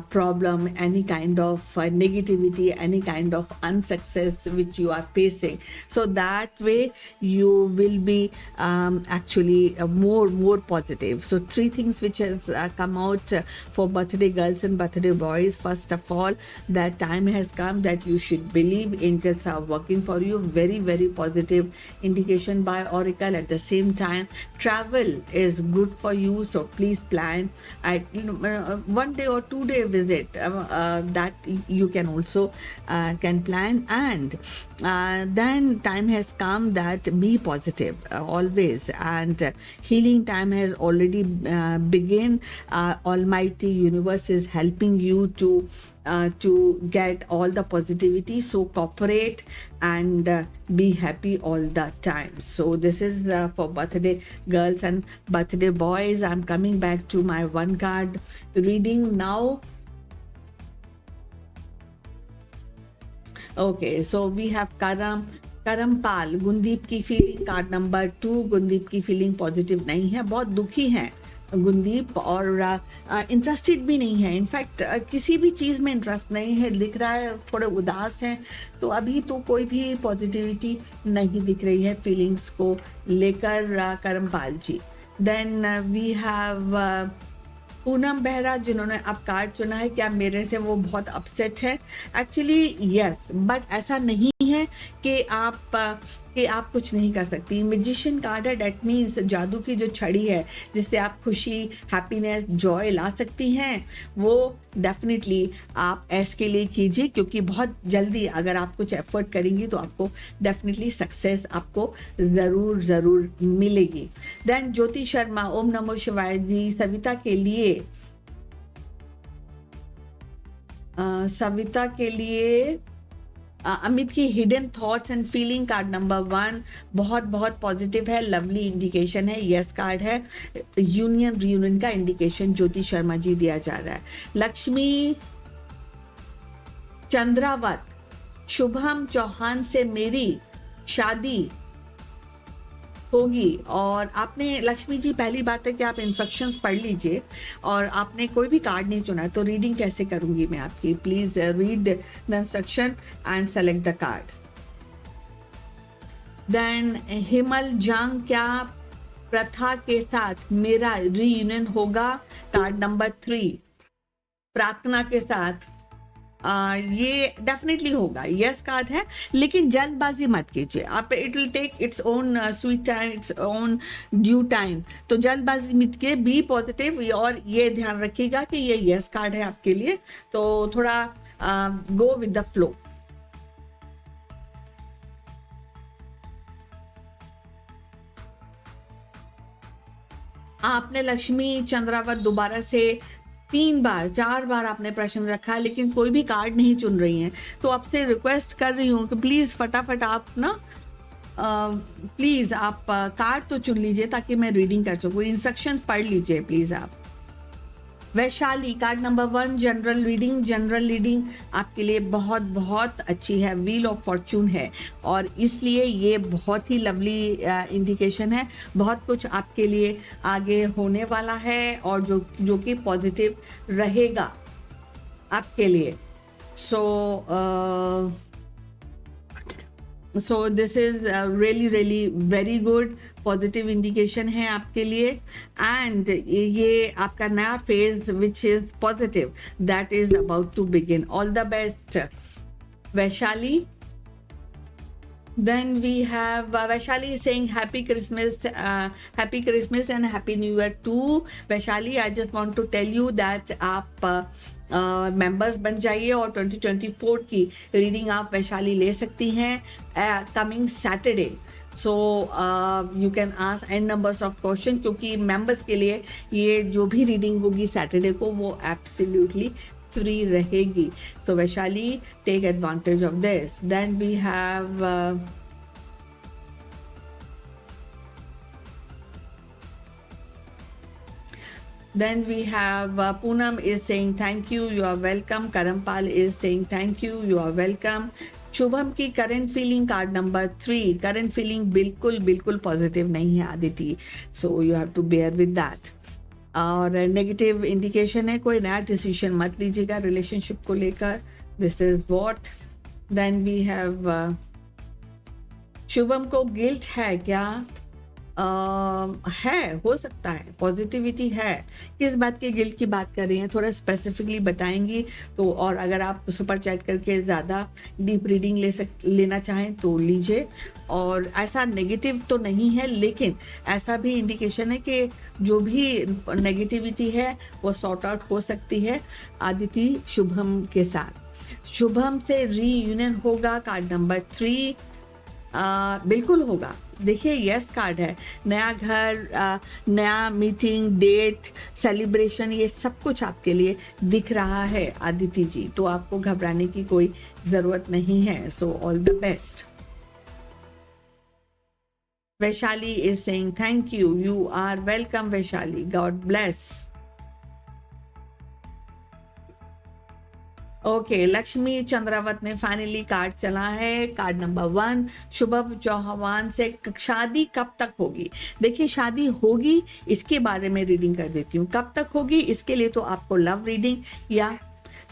problem, any kind of negativity, any kind of unsuccess which you are facing, so that way you will be actually more positive. So 3 things which has come out for birthday girls and birthday boys. First of all, that time has come that you should believe, angels are working for you. Very positive indication by oracle. At the same time, travel is good for you, so please plan at 1 day or 2 day visit that you can also can plan. And then time has come that be positive always, and healing time has already begin. Almighty universe is helping you to get all the positivity, so cooperate and be happy all the time. So this is for birthday girls and birthday boys. I'm coming back to my 1 card reading now. Okay, so we have Karampal. गुंदीप की feeling card number 2। गुंदीप की feeling positive नहीं है, बहुत दुखी है गुंदीप, और interested भी नहीं है। इनफैक्ट किसी भी चीज़ में इंटरेस्ट नहीं है, दिख रहा है थोड़े उदास हैं। तो अभी तो कोई भी पॉजिटिविटी नहीं दिख रही है फीलिंग्स को लेकर Karampal ji. Then we have Poonam Behera जिन्होंने अब कार्ड चुना है, क्या मेरे से वो बहुत अपसेट है? एक्चुअली यस, बट ऐसा नहीं है कि आप कुछ नहीं कर सकती। मैजिशियन कार्ड है, डेट मीन्स जादू की जो छड़ी है जिससे आप खुशी, हैप्पीनेस, जॉय ला सकती हैं, वो डेफिनेटली आप इसके लिए कीजिए, क्योंकि बहुत जल्दी अगर आप कुछ एफर्ट करेंगी तो आपको डेफिनेटली सक्सेस आपको ज़रूर मिलेगी। देन ज्योति शर्मा, ओम नमो शिवाय जी। सविता के लिए अमित की hidden thoughts and feeling card number 1 बहुत पॉजिटिव है, लवली इंडिकेशन है, यस कार्ड है, यूनियन रियूनियन का इंडिकेशन ज्योति शर्मा जी दिया जा रहा है। लक्ष्मी चंद्रावत, शुभम चौहान से मेरी शादी होगी। और आपने, लक्ष्मी जी, पहली बात है कि आप इंस्ट्रक्शंस पढ़ लीजिए, और आपने कोई भी कार्ड नहीं चुना तो रीडिंग कैसे करूंगी मैं आपकी? Please read the instruction and select the card. Then Himal Jang, क्या प्रथा के साथ मेरा रीयूनियन होगा? कार्ड नंबर 3, प्रार्थना के साथ ये डेफिनेटली होगा, यस कार्ड है, लेकिन जल्दबाजी मत कीजिए आप। It will take its own sweet time, its own due time, तो जल्दबाजी मत कीजिए, बी पॉजिटिव, और ये ध्यान रखिएगा कि ये यस कार्ड है आपके लिए, तो थोड़ा गो विद द फ्लो। आपने लक्ष्मी चंद्रावत दोबारा से 4 बार आपने प्रश्न रखा, लेकिन कोई भी कार्ड नहीं चुन रही हैं, तो आपसे रिक्वेस्ट कर रही हूँ कि प्लीज़ फटाफट आप ना प्लीज़ आप कार्ड तो चुन लीजिए ताकि मैं रीडिंग कर सकूँ, इंस्ट्रक्शंस पढ़ लीजिए प्लीज़ आप। Vaishali, card number 1, general reading आपके लिए बहुत अच्छी है, व्हील ऑफ फॉर्चून है, और इसलिए ये बहुत ही लवली इंडिकेशन है, बहुत कुछ आपके लिए आगे होने वाला है, और जो कि पॉजिटिव रहेगा आपके लिए। So this is really very good, positive indication है आपके लिए, एंड ये आपका नया phase which is positive, that is about to begin. All the best Vaishali. Then we have Vaishali saying happy Christmas and happy New Year to Vaishali. I just want to tell you that आप members बन जाइए और 2024 की reading आप वैशाली ले सकती हैं coming Saturday. So you can ask an numbers of question, क्योंकि मेंबर्स के लिए ये जो भी रीडिंग होगी सैटरडे को वो एब्सोल्युटली फ्री रहेगी। So Vaishali, take advantage of this. Then we have Poonam is saying thank you, you are welcome. Karampal is saying thank you, you are welcome. Shubham की current feeling card number 3, current feeling बिल्कुल positive नहीं है Aditi, so you have to bear with that. और negative indication है, कोई नया decision मत लीजिएगा रिलेशनशिप को लेकर, this is what. Then we have Shubham को गिल्ट है क्या? है, हो सकता है, पॉजिटिविटी है। किस बात के गिल्ट की बात कर रही हैं, थोड़ा स्पेसिफिकली बताएंगी तो, और अगर आप सुपर चैट करके ज़्यादा डीप रीडिंग लेना चाहें तो लीजिए। और ऐसा नेगेटिव तो नहीं है, लेकिन ऐसा भी इंडिकेशन है कि जो भी नेगेटिविटी है वो सॉर्ट आउट हो सकती है आदिति शुभम के साथ। शुभम से रीयूनियन होगा, कार्ड नंबर 3, बिल्कुल होगा। देखिए यस कार्ड है, नया घर, नया मीटिंग, डेट, सेलिब्रेशन, ये सब कुछ आपके लिए दिख रहा है आदिति जी, तो आपको घबराने की कोई ज़रूरत नहीं है। So all the best. Vaishali is saying thank you, you are welcome Vaishali, God bless. Okay, Lakshmi Chandrawat ने फाइनली कार्ड चला है, कार्ड नंबर 1, शुभम चौहान से शादी कब तक होगी? देखिए शादी होगी, इसके बारे में रीडिंग कर देती हूँ, कब तक होगी इसके लिए तो आपको लव रीडिंग या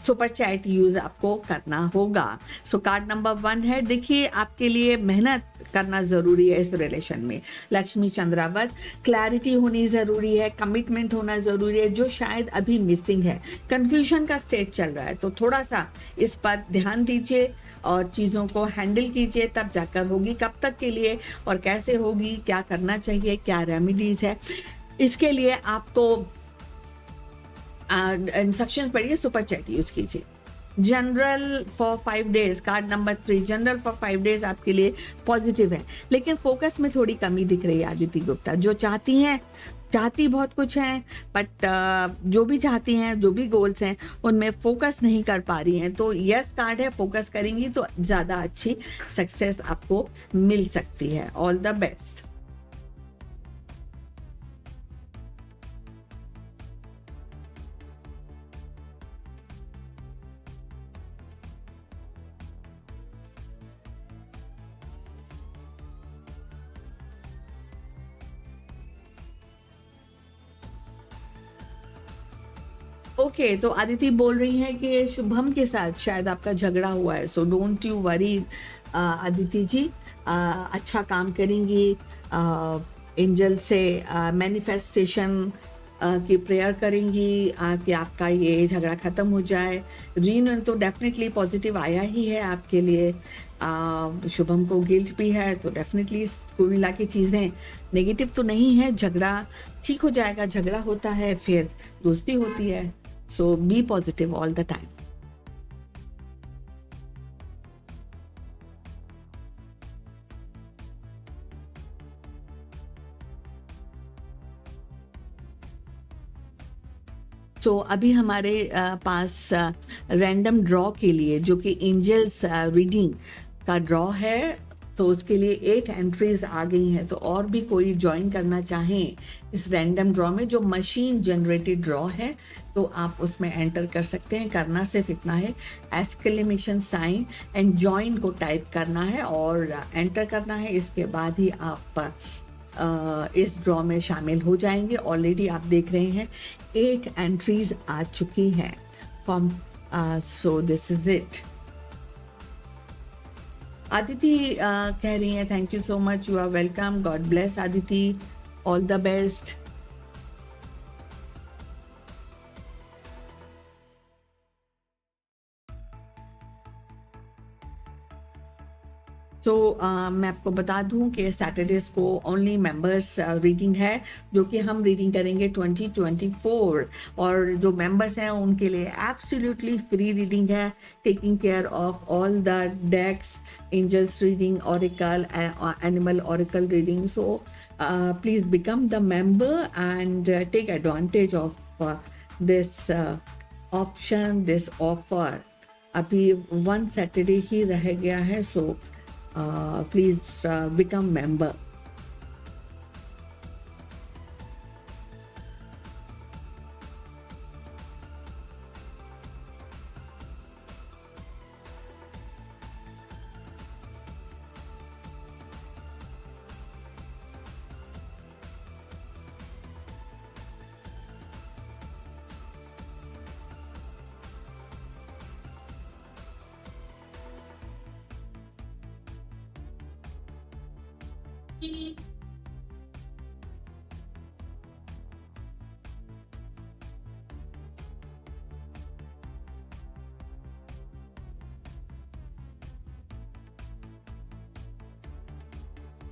सुपर चैट यूज आपको करना होगा। सो कार्ड नंबर 1 है, देखिए आपके लिए मेहनत करना जरूरी है इस रिलेशन में। लक्ष्मी चंद्रावत, क्लैरिटी होनी जरूरी है, कमिटमेंट होना जरूरी है, जो शायद अभी मिसिंग है। कंफ्यूजन का स्टेट चल रहा है, तो थोड़ा सा इस पर ध्यान दीजिए और चीज़ों को हैंडल कीजिए, तब जाकर होगी। कब तक के लिए और कैसे होगी, क्या करना चाहिए, क्या रेमेडीज है, इसके लिए आपको इंस्ट्रक्शंस पढ़िए, सुपर चैट यूज कीजिए। General for 5 days, card number 3, general for 5 days आपके लिए पॉजिटिव है, लेकिन फोकस में थोड़ी कमी दिख रही है आदिति गुप्ता। जो चाहती बहुत कुछ है, बट जो भी चाहती हैं, जो भी गोल्स हैं, उनमें फोकस नहीं कर पा रही हैं। तो यस कार्ड है, फोकस करेंगी तो ज़्यादा अच्छी सक्सेस आपको मिल सकती है। All the best. ओके, तो आदिति बोल रही हैं कि शुभम के साथ शायद आपका झगड़ा हुआ है, so don't you worry Aditi ji. अच्छा काम करेंगी, एंजल से मैनिफेस्टेशन की प्रेयर करेंगी कि आपका ये झगड़ा खत्म हो जाए। रीयूनियन तो डेफिनेटली पॉजिटिव आया ही है आपके लिए। शुभम को गिल्ट भी है, तो डेफिनेटली कुल मिला के चीज़ें नेगेटिव तो नहीं है। झगड़ा ठीक हो जाएगा, झगड़ा होता है फिर दोस्ती होती है। So be positive all the time. तो अभी हमारे पास रैंडम ड्रॉ के लिए, जो कि एंजल्स रीडिंग का ड्रॉ है, तो उसके लिए 8 एंट्रीज आ गई हैं। तो और भी कोई ज्वाइन करना चाहें इस रैंडम ड्रॉ में, जो मशीन जनरेटेड ड्रॉ है, तो आप उसमें एंटर कर सकते हैं। करना सिर्फ इतना है, एक्सक्लेमेशन साइन एंड ज्वाइन को टाइप करना है और एंटर करना है। इसके बाद ही आप इस ड्रॉ में शामिल हो जाएंगे। ऑलरेडी आप देख रहे हैं 8 एंट्रीज आ चुकी हैं from, so this is it. Aditi कह रही हैं thank you so much, you are welcome, God bless Aditi, all the best. तो मैं आपको बता दूं कि सैटरडेज को ओनली मेंबर्स रीडिंग है, जो कि हम रीडिंग करेंगे 2024, और जो मेंबर्स हैं उनके लिए एब्सोल्युटली फ्री रीडिंग है, taking care of all the decks, angels reading, oracle, animal oracle reading. So please become the member and take advantage of this option, this offer. अभी 1 सैटरडे ही रह गया है, सो please become member.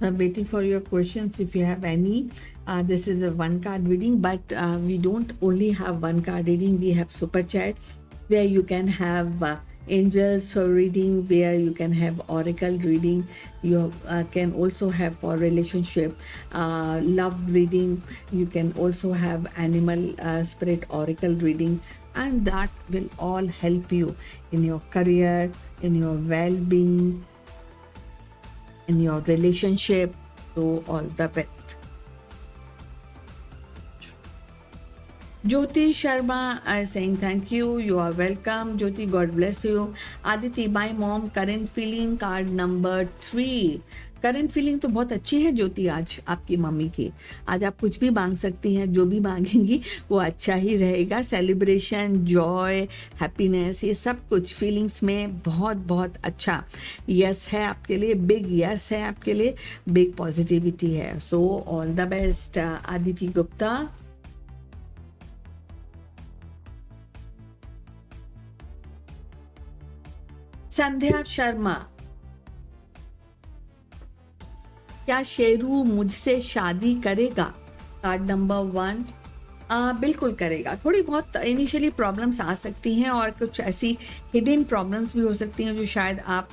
I'm waiting for your questions if you have any. This is a 1 card reading, but we don't only have 1 card reading. We have super chat where you can have angels reading, where you can have oracle reading. You can also have for relationship love reading. You can also have animal spirit oracle reading, and that will all help you in your career, in your well-being, in your relationship. So all the best. Jyoti Sharma saying thank you. You are welcome. Jyoti, God bless you. Aditi, my mom, current feeling, card number 3. Current feeling तो बहुत अच्छी है ज्योति आज आपकी mummy की। आज आप कुछ भी मांग सकती हैं, जो भी मांगेंगी वो अच्छा ही रहेगा। सेलिब्रेशन, जॉय, हैप्पीनेस, ये सब कुछ फीलिंग्स में बहुत बहुत अच्छा यस है आपके लिए, बिग यस है आपके लिए, बिग पॉजिटिविटी है। So all the best Aditi Gupta. Sandhya Sharma, क्या शेरू मुझसे शादी करेगा? Card number 1। बिल्कुल करेगा। थोड़ी बहुत इनिशियली प्रॉब्लम्स आ सकती हैं और कुछ ऐसी हिडन प्रॉब्लम्स भी हो सकती हैं जो शायद आप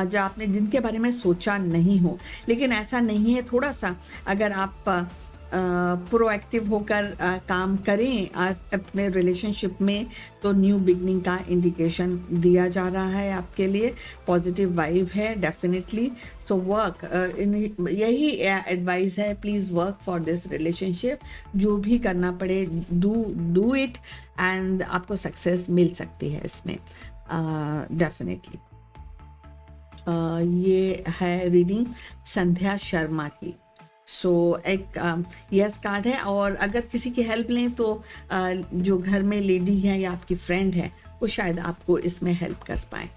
जो आपने जिनके बारे में सोचा नहीं हो, लेकिन ऐसा नहीं है। थोड़ा सा अगर आप प्रोएक्टिव होकर काम करें अपने रिलेशनशिप में, तो न्यू बिगनिंग का इंडिकेशन दिया जा रहा है आपके लिए। पॉजिटिव वाइब है डेफिनेटली। सो वर्क, यही एडवाइस है, please work for this relationship. जो भी करना पड़े डू इट एंड आपको सक्सेस मिल सकती है इसमें डेफिनेटली। ये है रीडिंग संध्या शर्मा की। सो एक यस कार्ड है। और अगर किसी की हेल्प लें तो जो घर में लेडी है या आपकी फ्रेंड है वो शायद आपको इसमें हेल्प कर पाए।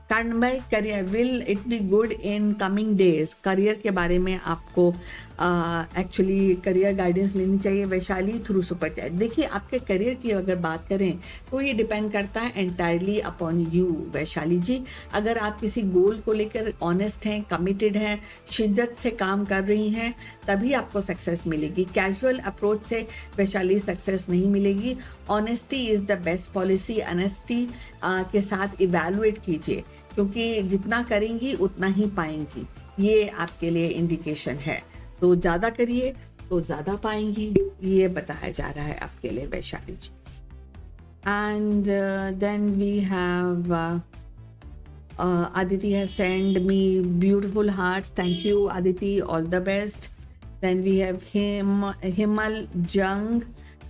Card number career, will it be good in coming days. Career के बारे में आपको एक्चुअली करियर गाइडेंस लेनी चाहिए वैशाली थ्रू सुपर चैट। देखिए, आपके करियर की अगर बात करें तो ये डिपेंड करता है एंटायरली अपॉन यू वैशाली जी। अगर आप किसी गोल को लेकर ऑनेस्ट हैं, कमिटेड हैं, शिद्दत से काम कर रही हैं, तभी आपको सक्सेस मिलेगी। कैजुअल अप्रोच से वैशाली सक्सेस नहीं मिलेगी। Honesty is the best policy. Honesty के साथ इवैल्यूएट कीजिए, क्योंकि जितना करेंगी उतना ही पाएंगी। ये आपके लिए इंडिकेशन है। तो ज़्यादा करिए तो ज़्यादा पाएंगी, ये बताया जा रहा है आपके लिए Vaishali ji. And then we have Aditi has sent me beautiful hearts. Thank you, Aditi. All the best. Then we have Himal Jung,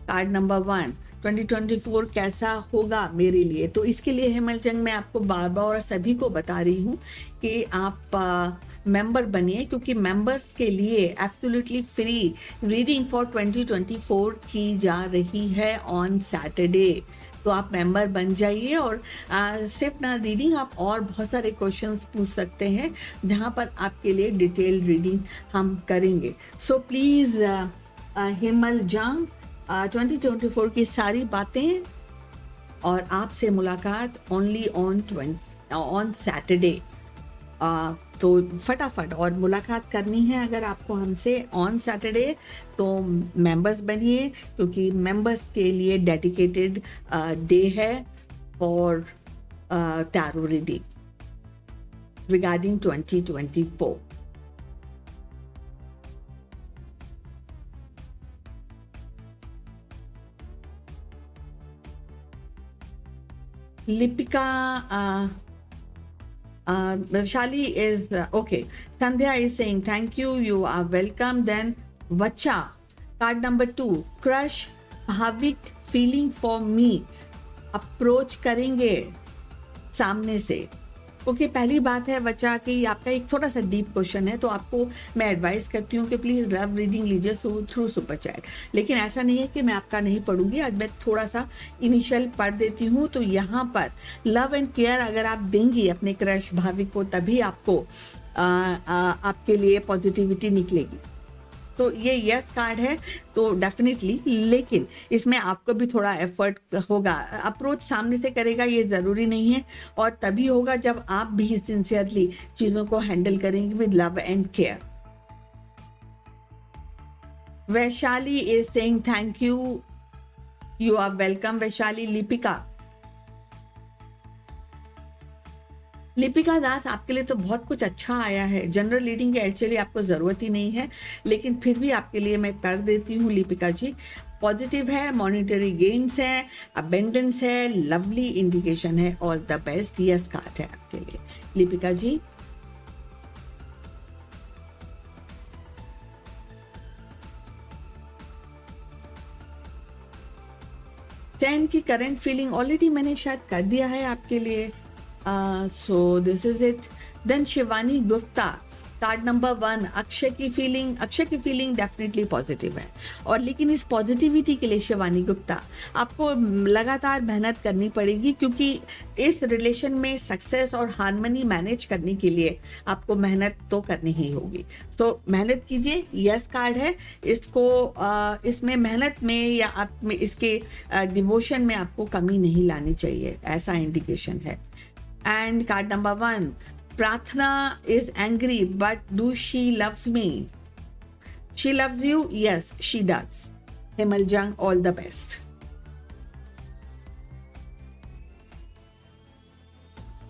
card number 1. 2024 कैसा होगा मेरे लिए? तो इसके लिए हिमल जंग मैं आपको बार बार और सभी को बता रही हूँ कि आप मेंबर बनिए, क्योंकि मेंबर्स के लिए एब्सोल्युटली फ्री रीडिंग फॉर 2024 की जा रही है ऑन सैटरडे। तो आप मेंबर बन जाइए और सिर्फ ना रीडिंग, आप और बहुत सारे क्वेश्चंस पूछ सकते हैं जहाँ पर आपके लिए डिटेल रीडिंग हम करेंगे। सो प्लीज़ हिमल जंग 2024 की सारी बातें और आपसे मुलाकात ओनली ऑन सैटरडे। तो फटाफट और मुलाकात करनी है अगर आपको हमसे ऑन सैटरडे, तो मेंबर्स बनिए, क्योंकि मेंबर्स के लिए डेडिकेटेड डे है for tarot reading regarding 2024। Lipika Vishali is okay. Sandhya is saying thank you. You are welcome. Then Vacha, card number 2. Crush, Bhavik, feeling for me. Approach करेंगे सामने से। Okay, पहली बात है बच्चा कि आपका एक थोड़ा सा डीप क्वेश्चन है, तो आपको मैं एडवाइस करती हूँ कि प्लीज़ लव रीडिंग लीजिए थ्रू सुपर चैट। लेकिन ऐसा नहीं है कि मैं आपका नहीं पढ़ूंगी, आज मैं थोड़ा सा इनिशियल पढ़ देती हूँ। तो यहाँ पर लव एंड केयर अगर आप देंगी अपने क्रश भाविक को, तभी आपको आपके लिए पॉजिटिविटी निकलेगी। तो ये यस कार्ड है तो डेफिनेटली, लेकिन इसमें आपको भी थोड़ा एफर्ट होगा। अप्रोच सामने से करेगा ये ज़रूरी नहीं है, और तभी होगा जब आप भी सिंसियरली चीज़ों को हैंडल करेंगे with love and care. Vaishali is saying thank you, you are welcome Vaishali. Lipika Das, आपके लिए तो बहुत कुछ अच्छा आया है। जनरल रीडिंग की एक्चुअली आपको ज़रूरत ही नहीं है, लेकिन फिर भी आपके लिए मैं कर देती हूँ लिपिका जी। पॉजिटिव है, मॉनिटरी गेन्स है, अबेंडेंस है, लवली इंडिकेशन है, all the best, yes card है आपके लिए लिपिका जी। 10 की करंट फीलिंग ऑलरेडी मैंने शायद कर दिया है आपके लिए. So this is it. Then Shivani Gupta, card number 1, Akshay की फीलिंग डेफिनेटली पॉजिटिव है. और लेकिन इस पॉजिटिविटी के लिए शिवानी गुप्ता आपको लगातार मेहनत करनी पड़ेगी, क्योंकि इस रिलेशन में सक्सेस और हार्मनी मैनेज करने के लिए आपको मेहनत तो करनी ही होगी. तो मेहनत कीजिए. यस कार्ड है. इसको इसमें मेहनत में या आप में इसके डिवोशन में आपको कमी नहीं लानी चाहिए, ऐसा इंडिकेशन है. And card number 1, Prathna is angry, but do she loves me? She loves you? Yes, she does. Himal Jung, all the best.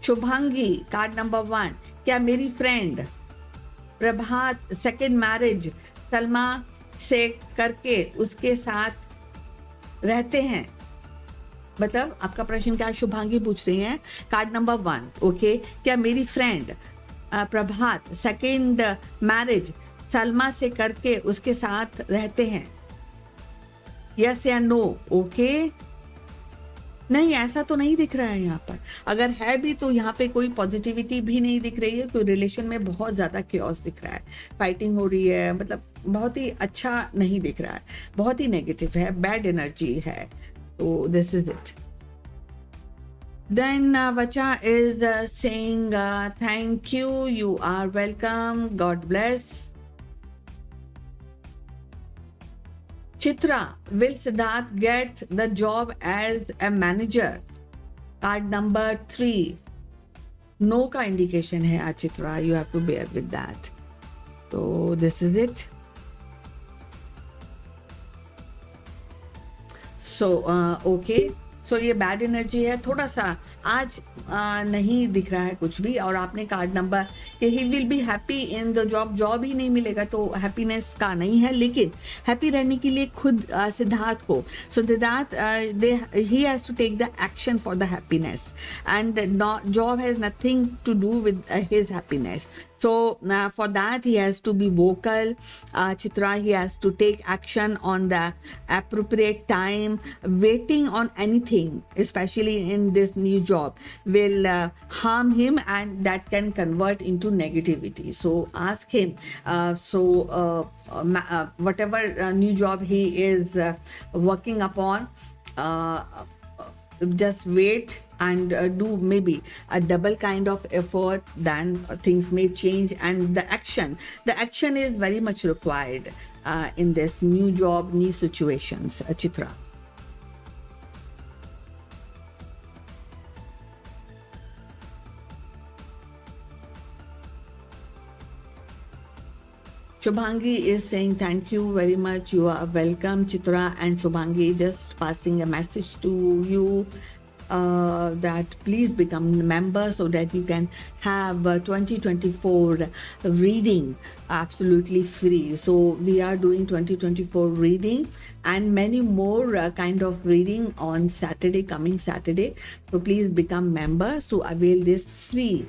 Shubhangi, card number 1. क्या मेरी फ्रेंड प्रभात सेकेंड मैरिज सलमा से करके उसके साथ रहते हैं? मतलब आपका प्रश्न क्या शुभांगी पूछ रही हैं. Card number 1, okay. क्या मेरी फ्रेंड प्रभात सेकेंड मैरिज सलमा से करके उसके साथ रहते हैं? यस या नो? ओके. नहीं, ऐसा तो नहीं दिख रहा है यहाँ पर. अगर है भी तो यहाँ पे कोई पॉजिटिविटी भी नहीं दिख रही है. कोई रिलेशन में बहुत ज़्यादा क्योस दिख रहा है, फाइटिंग हो रही है, मतलब बहुत ही अच्छा नहीं दिख रहा है, बहुत ही नेगेटिव है, बैड एनर्जी है. So this is it. Then Vacha is saying thank you, you are welcome, God bless. Chitra, will Siddharth get the job as a manager? Card number 3. No का indication है आज Chitra, you have to bear with that. So this is it. So okay. So ये bad energy है थोड़ा सा आज. नहीं दिख रहा है कुछ भी. और आपने कार्ड नंबर कि he will be happy in the job ही नहीं मिलेगा तो हैप्पीनेस का नहीं है. लेकिन हैप्पी रहने के लिए खुद सिद्धार्थ को, सो सिद्धार्थ ही has to take the action for the happiness, and job has nothing to do with his happiness. So for that he has to be vocal. Chitra, he has to take action on the appropriate time. Waiting on anything, especially in this new job, will harm him, and that can convert into negativity. So ask him. Whatever new job he is working upon, just wait and do maybe a double kind of effort, then things may change. And the action is very much required in this new job, new situations. Chitra. Shubhangi is saying thank you very much, you are welcome. Chitra and Shubhangi just passing a message to you that please become a member so that you can have 2024 reading absolutely free. So we are doing 2024 reading and many more kind of reading on Saturday, coming Saturday. So please become members to avail this free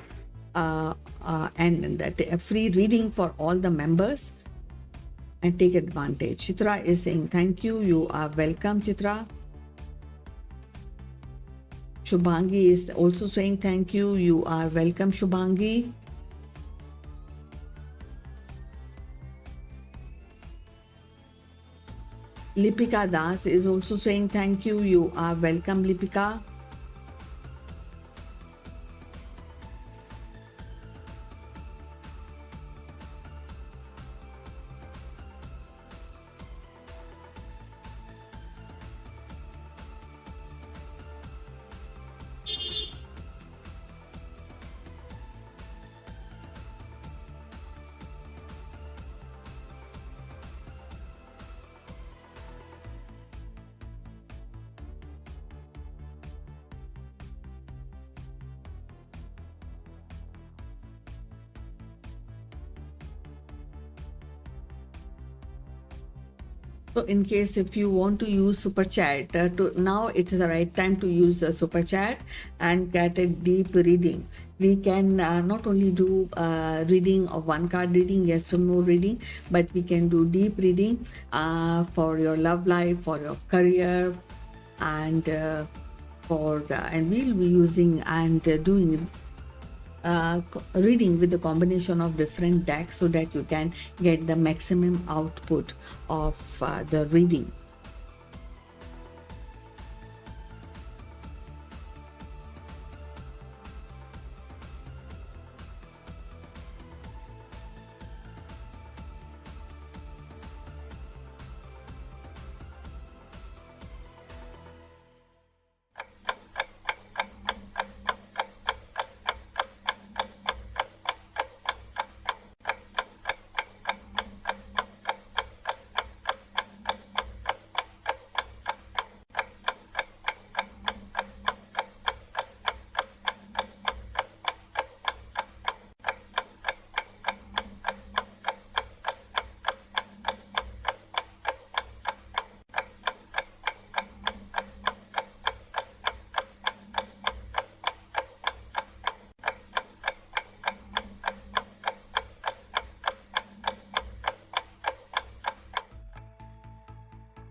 and that free reading for all the members and take advantage. Chitra is saying thank you, you are welcome. Chitra. Shubhangi is also saying thank you, you are welcome. Shubhangi. Lipika Das is also saying thank you, you are welcome. Lipika. So in case if you want to use super chat, now it is the right time to use super chat and get a deep reading. We can not only do reading of one card reading, yes or no reading, but we can do deep reading for your love life, for your career, and and we'll be using and doing reading with the combination of different decks so that you can get the maximum output of the reading.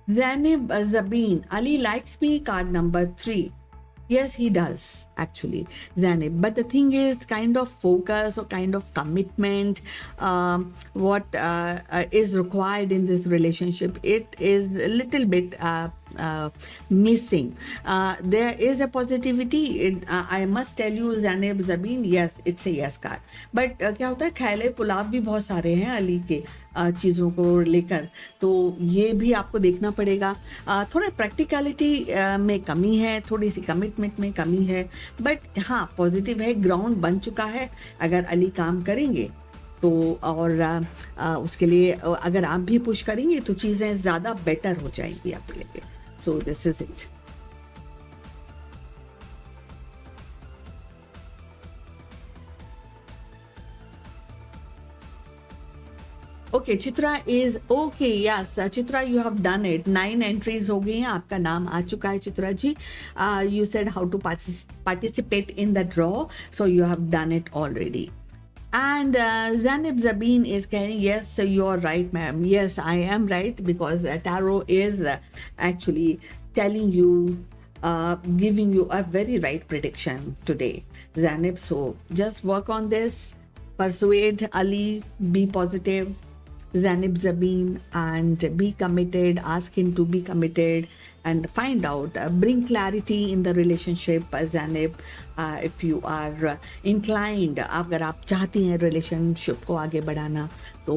Zainab Zabeen, Ali likes me, card number 3. Yes, he does actually, Zainab. But the thing is, kind of focus or kind of commitment, what is required in this relationship, it is a little bit missing. There is a positivity. I must tell you, Zainab Zabeen, yes, it's a yes card. But क्या होता है, ख्याले पुलाव भी बहुत सारे हैं अली के चीज़ों को लेकर, तो ये भी आपको देखना पड़ेगा. थोड़ा प्रैक्टिकलिटी में कमी है, थोड़ी सी कमिटमेंट में कमी है, बट हाँ पॉजिटिव है, ग्राउंड बन चुका है. अगर अली काम करेंगे तो और उसके लिए अगर आप भी पुश करेंगे तो चीज़ें ज़्यादा बेटर हो जाएंगी आपके लिए. So this is it. Okay, Chitra is okay. Yes Chitra, you have done it. 9 entries हो गई हैं, आपका नाम आ चुका है Chitra ji. You said how to participate in the draw, so you have done it already. And Zainab Zabeen is saying, yes, so you're right, ma'am. Yes, I am right, because tarot is actually telling you, giving you a very right prediction today, Zainab. So just work on this, persuade Ali, be positive, Zainab Zabeen, and be committed. Ask him to be committed and find out, bring clarity in the relationship, Zainab. If you are inclined, अगर आप चाहती हैं relationship को आगे बढ़ाना, तो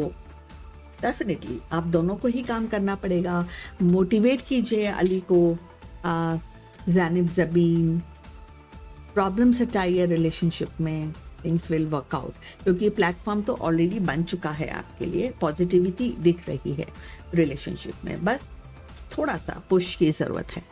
definitely आप दोनों को ही काम करना पड़ेगा. मोटिवेट कीजिए अली को, ज़ैनब ज़बीन. प्रॉब्लम्स हटाइए रिलेशनशिप में, थिंग्स विल वर्क आउट, क्योंकि प्लेटफॉर्म तो ऑलरेडी बन चुका है आपके लिए. पॉजिटिविटी दिख रही है रिलेशनशिप में, बस थोड़ा सा पुश की ज़रूरत है.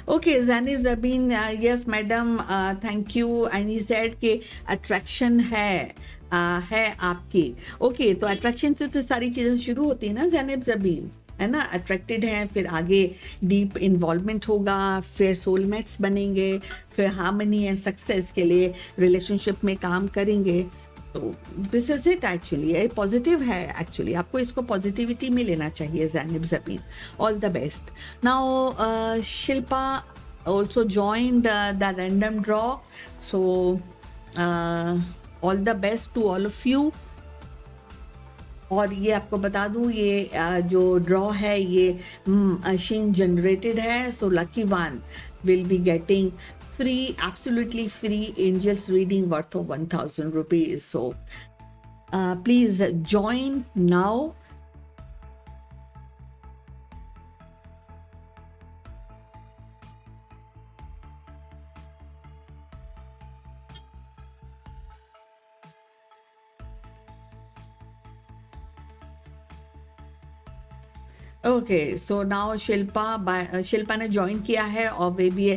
Okay, Zainab Zabeen, yes, madam, thank you. And he said कि attraction है आपकी. Okay, तो attraction से तो सारी चीज़ें शुरू होती है ना ज़ैनब ज़बीन, है ना. अट्रैक्टेड हैं, फिर आगे डीप इन्वॉल्वमेंट होगा, फिर सोलमेट्स बनेंगे, फिर हार्मनी एंड सक्सेस के लिए रिलेशनशिप में काम करेंगे. तो दिस इज इट एक्चुअली. ये पॉजिटिव है एक्चुअली, आपको इसको पॉजिटिविटी में लेना चाहिए Zainab Zabeen. All the best. Now Shilpa also joined the random draw, so all the best to all of you. और ये आपको बता दूँ, ये जो ड्रॉ है ये मशीन जनरेटेड है. So lucky one will be getting free, absolutely free angels reading worth of 1,000 rupees. So please join now. Okay, so now Shilpa ने ज्वाइन किया है, और वे भी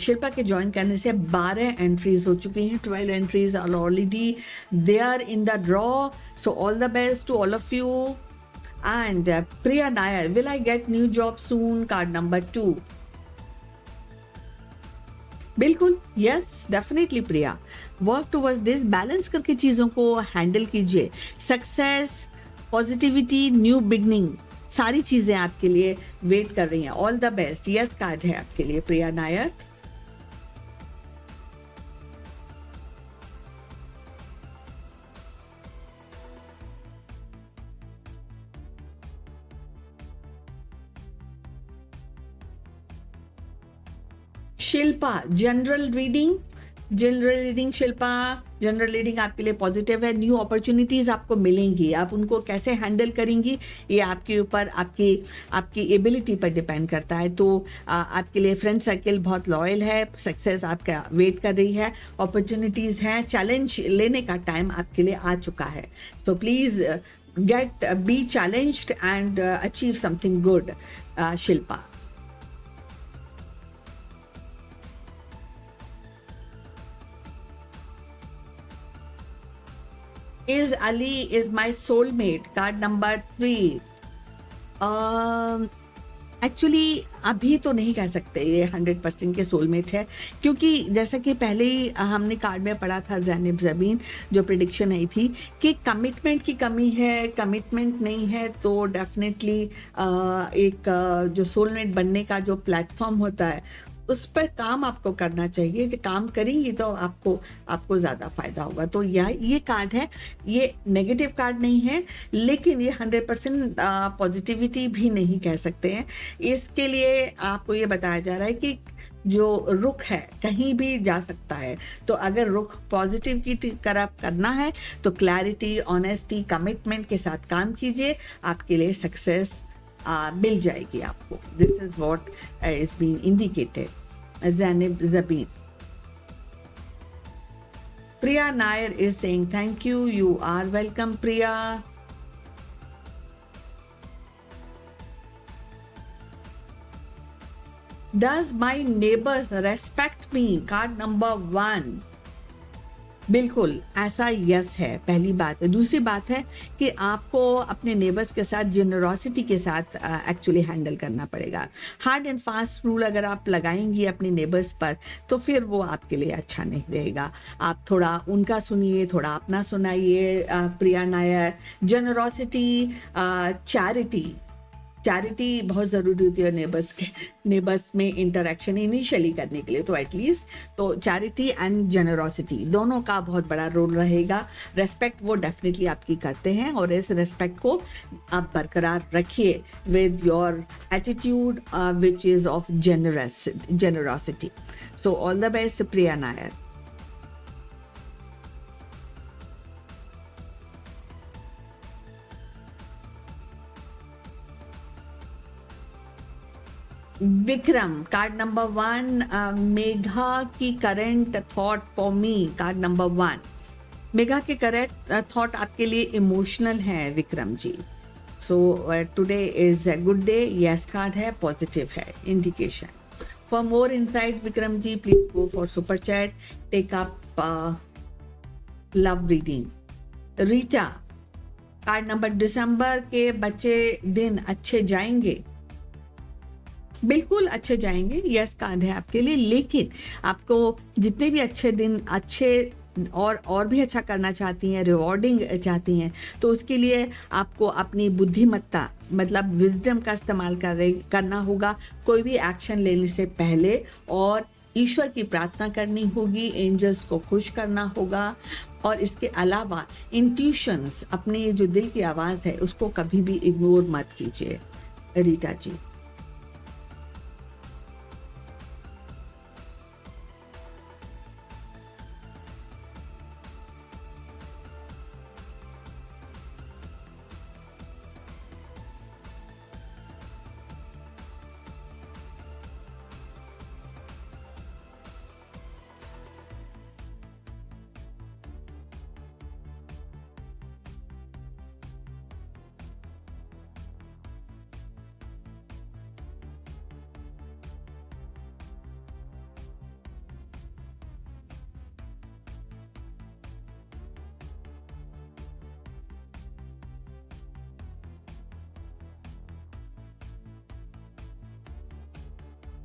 शिल्पा के ज्वाइन करने से 12 एंट्रीज हो चुकी हैं. 12 entries are already there in the draw. So all the best to all of you. And Priya Nair, will I get new job soon, card number 2. बिल्कुल, yes definitely Priya. Work towards this, balance करके चीज़ों को handle कीजिए। Success, positivity, new beginning, सारी चीज़ें आपके लिए wait कर रही हैं। All the best, yes card है आपके लिए Priya Nair. Shilpa, general reading Shilpa, general reading आपके लिए पॉजिटिव है। न्यू अपॉर्चुनिटीज आपको मिलेंगी, आप उनको कैसे हैंडल करेंगी ये आपके ऊपर, आपकी आपकी एबिलिटी पर डिपेंड करता है। तो आपके लिए फ्रेंड सर्कल बहुत लॉयल है, सक्सेस आपका वेट कर रही है, अपॉर्चुनिटीज हैं, चैलेंज लेने का टाइम आपके लिए आ चुका है। तो please be challenged and achieve something good, Shilpa. Is Ali is my soulmate, card number 3। Actually अभी तो नहीं कह सकते ये 100% के सोलमेट है, क्योंकि जैसा कि पहले ही हमने कार्ड में पढ़ा था, ज़ैनिब ज़बीन जो प्रिडिक्शन आई थी कि कमिटमेंट की कमी है, कमिटमेंट नहीं है, तो डेफिनेटली एक जो सोलमेट बनने का जो प्लेटफॉर्म होता है उस पर काम आपको करना चाहिए। जो काम करेंगी तो आपको आपको ज़्यादा फायदा होगा। तो ये कार्ड है, ये नेगेटिव कार्ड नहीं है, लेकिन ये 100% पॉजिटिविटी भी नहीं कह सकते हैं। इसके लिए आपको ये बताया जा रहा है कि जो रुख है कहीं भी जा सकता है, तो अगर रुख पॉजिटिव की तरफ करना है तो क्लैरिटी, ऑनेस्टी, कमिटमेंट के साथ काम कीजिए, आपके लिए सक्सेस मिल जाएगी आपको। This is what is been indicated. Zainab Zabeen. Priya Nair is saying thank you, you are welcome Priya. Does my neighbors respect me? Card number 1। बिल्कुल ऐसा यस है, पहली बात है। दूसरी बात है कि आपको अपने नेबर्स के साथ जेनरोसिटी के साथ एक्चुअली हैंडल करना पड़ेगा। हार्ड एंड फास्ट रूल अगर आप लगाएंगी अपने नेबर्स पर तो फिर वो आपके लिए अच्छा नहीं रहेगा। आप थोड़ा उनका सुनिए, थोड़ा अपना सुनाइए। प्रिया नायर, जेनरोसिटी, चैरिटी बहुत ज़रूरी होती है नेबर्स में इंटरेक्शन इनिशियली करने के लिए। तो एटलीस्ट तो चैरिटी एंड जेनरोसिटी दोनों का बहुत बड़ा रोल रहेगा। रेस्पेक्ट वो डेफिनेटली आपकी करते हैं, और इस रेस्पेक्ट को आप बरकरार रखिए with your attitude which is of generosity. So all the best Priya Nair. Vikram, card number 1। Megha की current thought for me, card number 1। Megha के करंट थॉट आपके लिए इमोशनल है Vikram ji. So today is a good day, yes card है, पॉजिटिव है, indication. For more insight Vikram ji please go for super chat, take up love reading. Rita, card number, दिसंबर के बचे दिन अच्छे जाएंगे। बिल्कुल अच्छे जाएंगे, यस कार्ड है आपके लिए। लेकिन आपको जितने भी अच्छे दिन, अच्छे और भी अच्छा करना चाहती हैं, रिवॉर्डिंग चाहती हैं, तो उसके लिए आपको अपनी बुद्धिमत्ता मतलब विजडम का इस्तेमाल करना होगा कोई भी एक्शन लेने से पहले, और ईश्वर की प्रार्थना करनी होगी, एंजल्स को खुश करना होगा। और इसके अलावा इंट्यूशंस, अपने जो दिल की आवाज़ है उसको कभी भी इग्नोर मत कीजिए रीटा जी।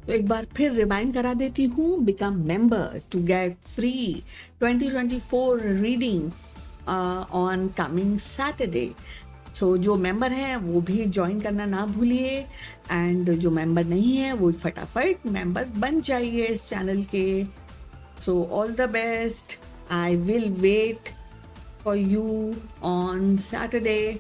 तो एक बार फिर रिमाइंड करा देती हूँ, become member to get free 2024 reading on coming Saturday. So जो मेंबर हैं वो भी ज्वाइन करना ना भूलिए, एंड जो मेंबर नहीं है वो फटाफट मेंबर बन जाइए इस चैनल के। So all the best, I will wait for you on Saturday.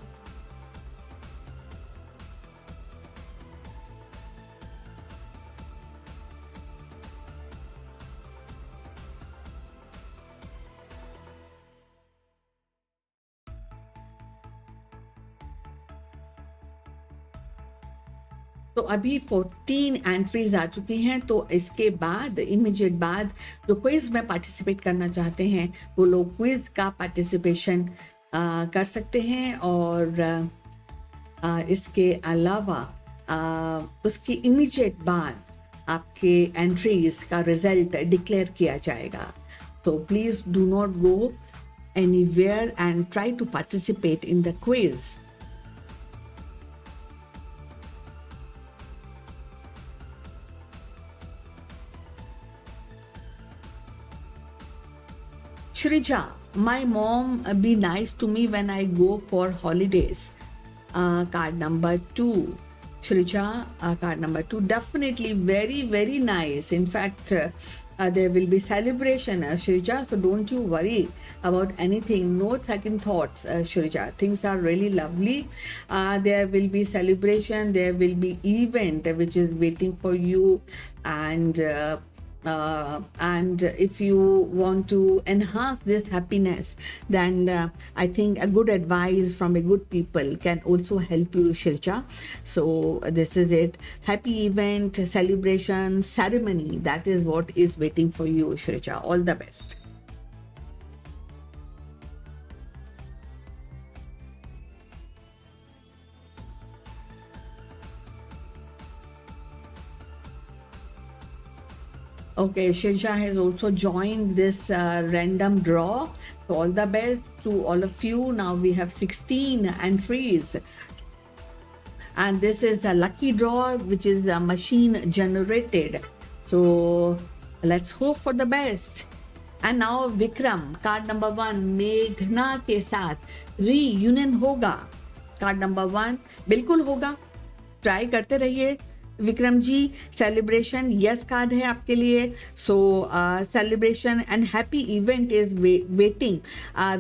तो अभी 14 एंट्रीज आ चुकी हैं, तो इसके बाद इमीडिएट बाद जो क्विज में पार्टिसिपेट करना चाहते हैं वो लोग क्विज का पार्टिसिपेशन कर सकते हैं। और इसके अलावा उसके इमीडिएट बाद आपके एंट्रीज का रिजल्ट डिक्लेयर किया जाएगा। तो please do not go anywhere and try to participate in the quiz. Shrija, my mom be nice to me when I go for holidays. Card number 2. Shrija, card number 2. Definitely very, very nice. In fact, there will be celebration, Shrija. So don't you worry about anything. No second thoughts, Shrija. Things are really lovely. There will be celebration. There will be event which is waiting for you, and if you want to enhance this happiness, then I think a good advice from a good people can also help you, Shirja. So this is it. Happy event, celebration, ceremony. That is what is waiting for you, Shirja. All the best. Okay, Shirsha has also joined this random draw. So all the best to all of you. Now we have 16 entries. And this is a lucky draw, which is machine generated. So let's hope for the best. And now Vikram, card number 1, मेघना के साथ reunion होगा. Card number 1, बिल्कुल होगा. Try करते रहिए Vikram ji. Celebration yes card है आपके लिए। So celebration and happy event is waiting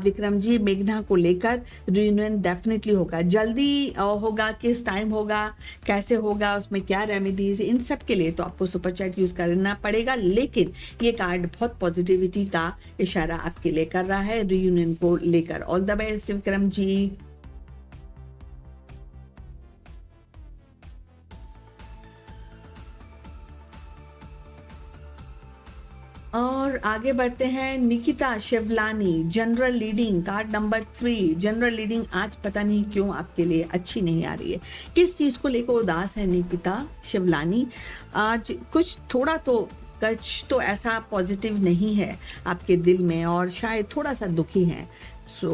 Vikram ji. मेघना को लेकर रियूनियन डेफिनेटली होगा, जल्दी होगा। किस टाइम होगा, कैसे होगा, उसमें क्या रेमेडीज, इन सब के लिए तो आपको सुपर चैट यूज करना पड़ेगा। लेकिन ये कार्ड बहुत पॉजिटिविटी का इशारा आपके लिए कर रहा है रियूनियन को लेकर। All the best Vikram ji. और आगे बढ़ते हैं। Nikita Shivlani, general leading, card number 3। General reading आज पता नहीं क्यों आपके लिए अच्छी नहीं आ रही है। किस चीज को लेकर उदास है निकिता शिवलानी? आज कुछ तो ऐसा पॉजिटिव नहीं है आपके दिल में, और शायद थोड़ा सा दुखी है। सो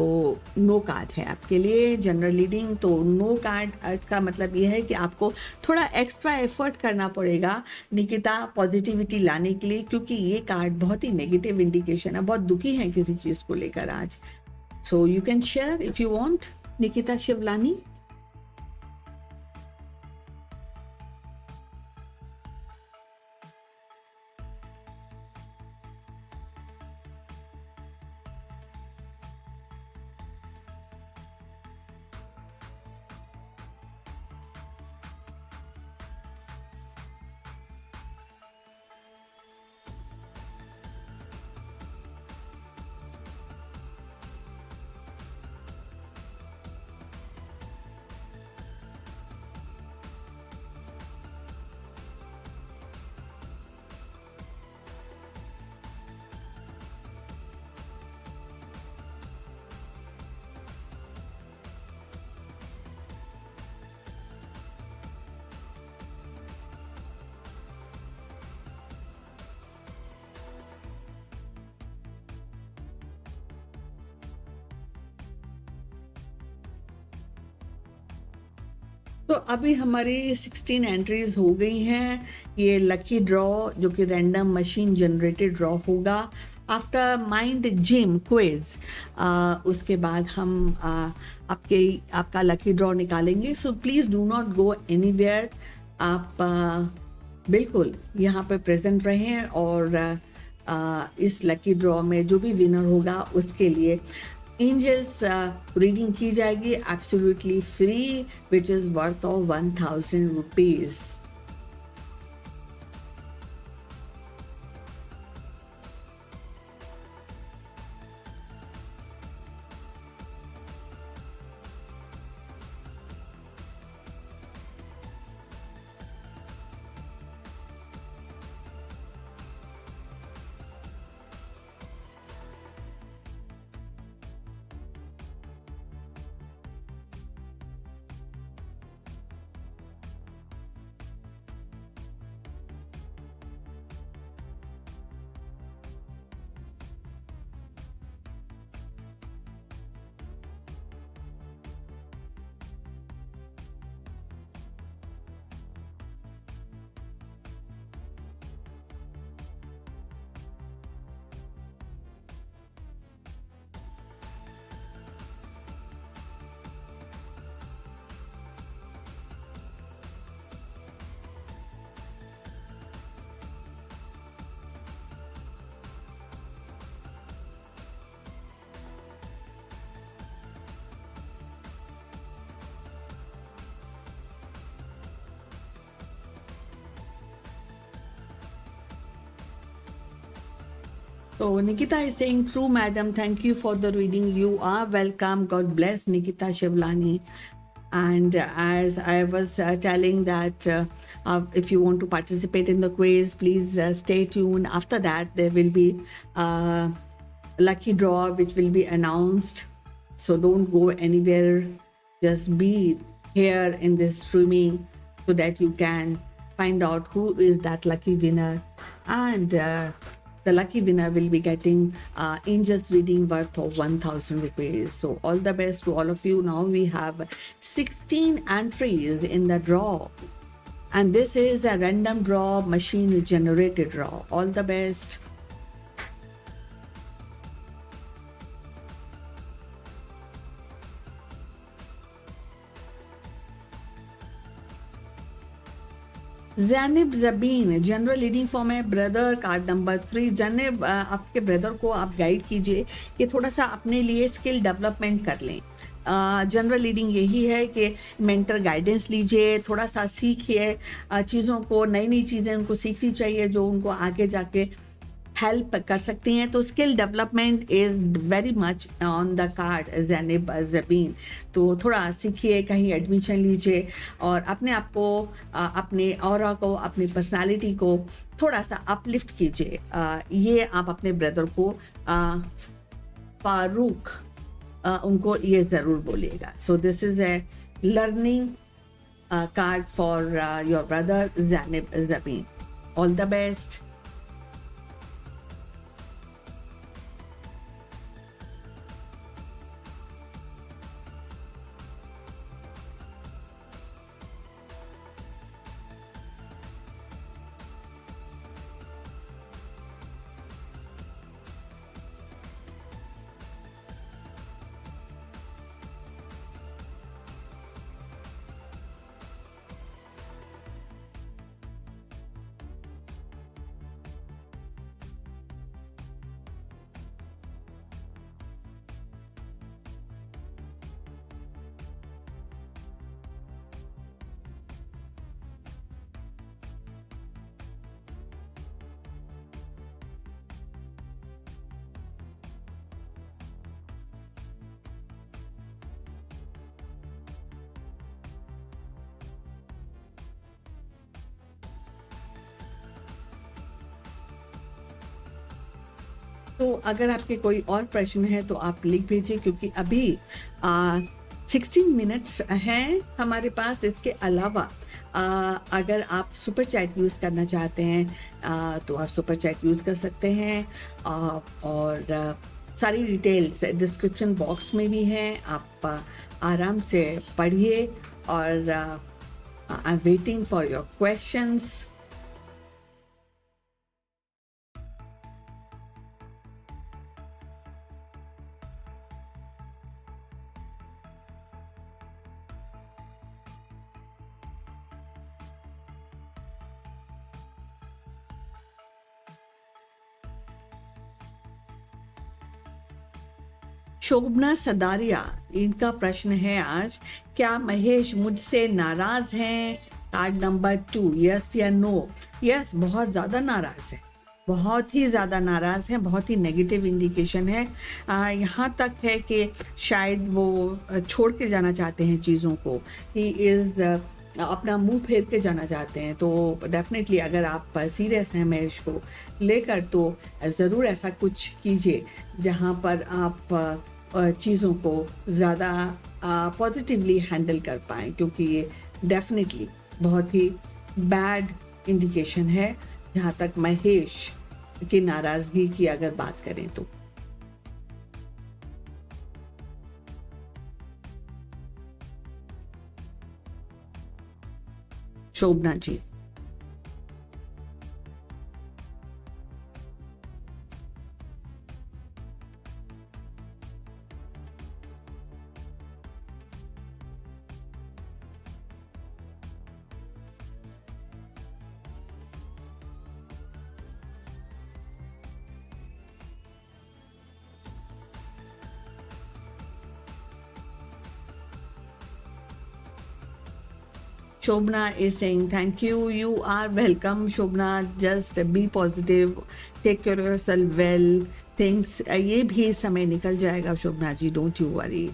नो कार्ड है आपके लिए जनरल लीडिंग। तो नो कार्ड का मतलब ये है कि आपको थोड़ा एक्स्ट्रा एफर्ट करना पड़ेगा निकिता पॉजिटिविटी लाने के लिए, क्योंकि ये कार्ड बहुत ही नेगेटिव इंडिकेशन है, बहुत दुखी है किसी चीज़ को लेकर आज। So you can share if you want, Nikita Shivlani. तो अभी हमारी 16 एंट्रीज हो गई हैं। ये लकी ड्रॉ जो कि रैंडम मशीन जनरेटेड ड्रॉ होगा आफ्टर माइंड जिम क्विज। उसके बाद हम आपका लकी ड्रॉ निकालेंगे। So please do not go anywhere. आप बिल्कुल यहाँ पे प्रेजेंट रहें और इस लकी ड्रॉ में जो भी विनर होगा उसके लिए एंजल्स रीडिंग की जाएगी absolutely free, which is worth of 1000 rupees. So Nikita is saying, true, madam. Thank you for the reading. You are welcome. God bless Nikita Shivlani. And as I was telling that if you want to participate in the quiz, please stay tuned. After that, there will be a lucky draw which will be announced. So don't go anywhere. Just be here in this streaming so that you can find out who is that lucky winner. And the lucky winner will be getting Angels reading worth of 1000 rupees. So all the best to all of you. Now we have 16 entries in the draw. And this is a random draw, machine generated draw. All the best. Zainab Zabeen, general reading for my brother, card number 3। Zainab, आपके brother को आप guide कीजिए कि थोड़ा सा अपने लिए skill development कर लें। जनरल रीडिंग यही है कि मेंटर गाइडेंस लीजिए, थोड़ा सा सीखिए चीज़ों को, नई नई चीज़ें उनको सीखनी चाहिए जो उनको आगे जाके हेल्प कर सकती हैं। तो skill development is very much on the card Zainab Zabeen. तो थोड़ा सीखिए, कहीं एडमिशन लीजिए और अपने आप को, अपने ऑरा को, अपनी पर्सनालिटी को थोड़ा सा अपलिफ्ट कीजिए। ये आप अपने ब्रदर को फारूक उनको ये ज़रूर बोलिएगा। So this is a learning card for your brother Zainab Zabeen. All the best. तो अगर आपके कोई और प्रश्न है तो आप लिख भेजिए, क्योंकि अभी 16 मिनट्स हैं हमारे पास। इसके अलावा अगर आप सुपर चैट यूज़ करना चाहते हैं तो आप सुपर चैट यूज़ कर सकते हैं। और सारी डिटेल्स डिस्क्रिप्शन बॉक्स में भी हैं, आप आराम से पढ़िए और I'm waiting for your questions. शोभना सदारिया, इनका प्रश्न है आज, क्या महेश मुझसे नाराज हैं? कार्ड नंबर 2, यस या नो? यस, बहुत ज़्यादा नाराज है, बहुत ही ज़्यादा नाराज़ हैं, बहुत ही नेगेटिव इंडिकेशन है। यहाँ तक है कि शायद वो छोड़ के जाना चाहते हैं चीज़ों को, ही इज़ अपना मुंह फेर के जाना चाहते हैं। तो डेफिनेटली अगर आप सीरियस हैं महेश को लेकर तो ज़रूर ऐसा कुछ कीजिए जहाँ पर आप चीज़ों को ज़्यादा पॉजिटिवली हैंडल कर पाएँ, क्योंकि ये डेफिनेटली बहुत ही बैड इंडिकेशन है जहाँ तक महेश की नाराज़गी की अगर बात करें तो। शोभना जी, Shobna is saying thank you. You are welcome, Shobna. Just be positive. Take care of yourself well. Things ये भी समय निकल जाएगा शोभना जी. Don't you worry.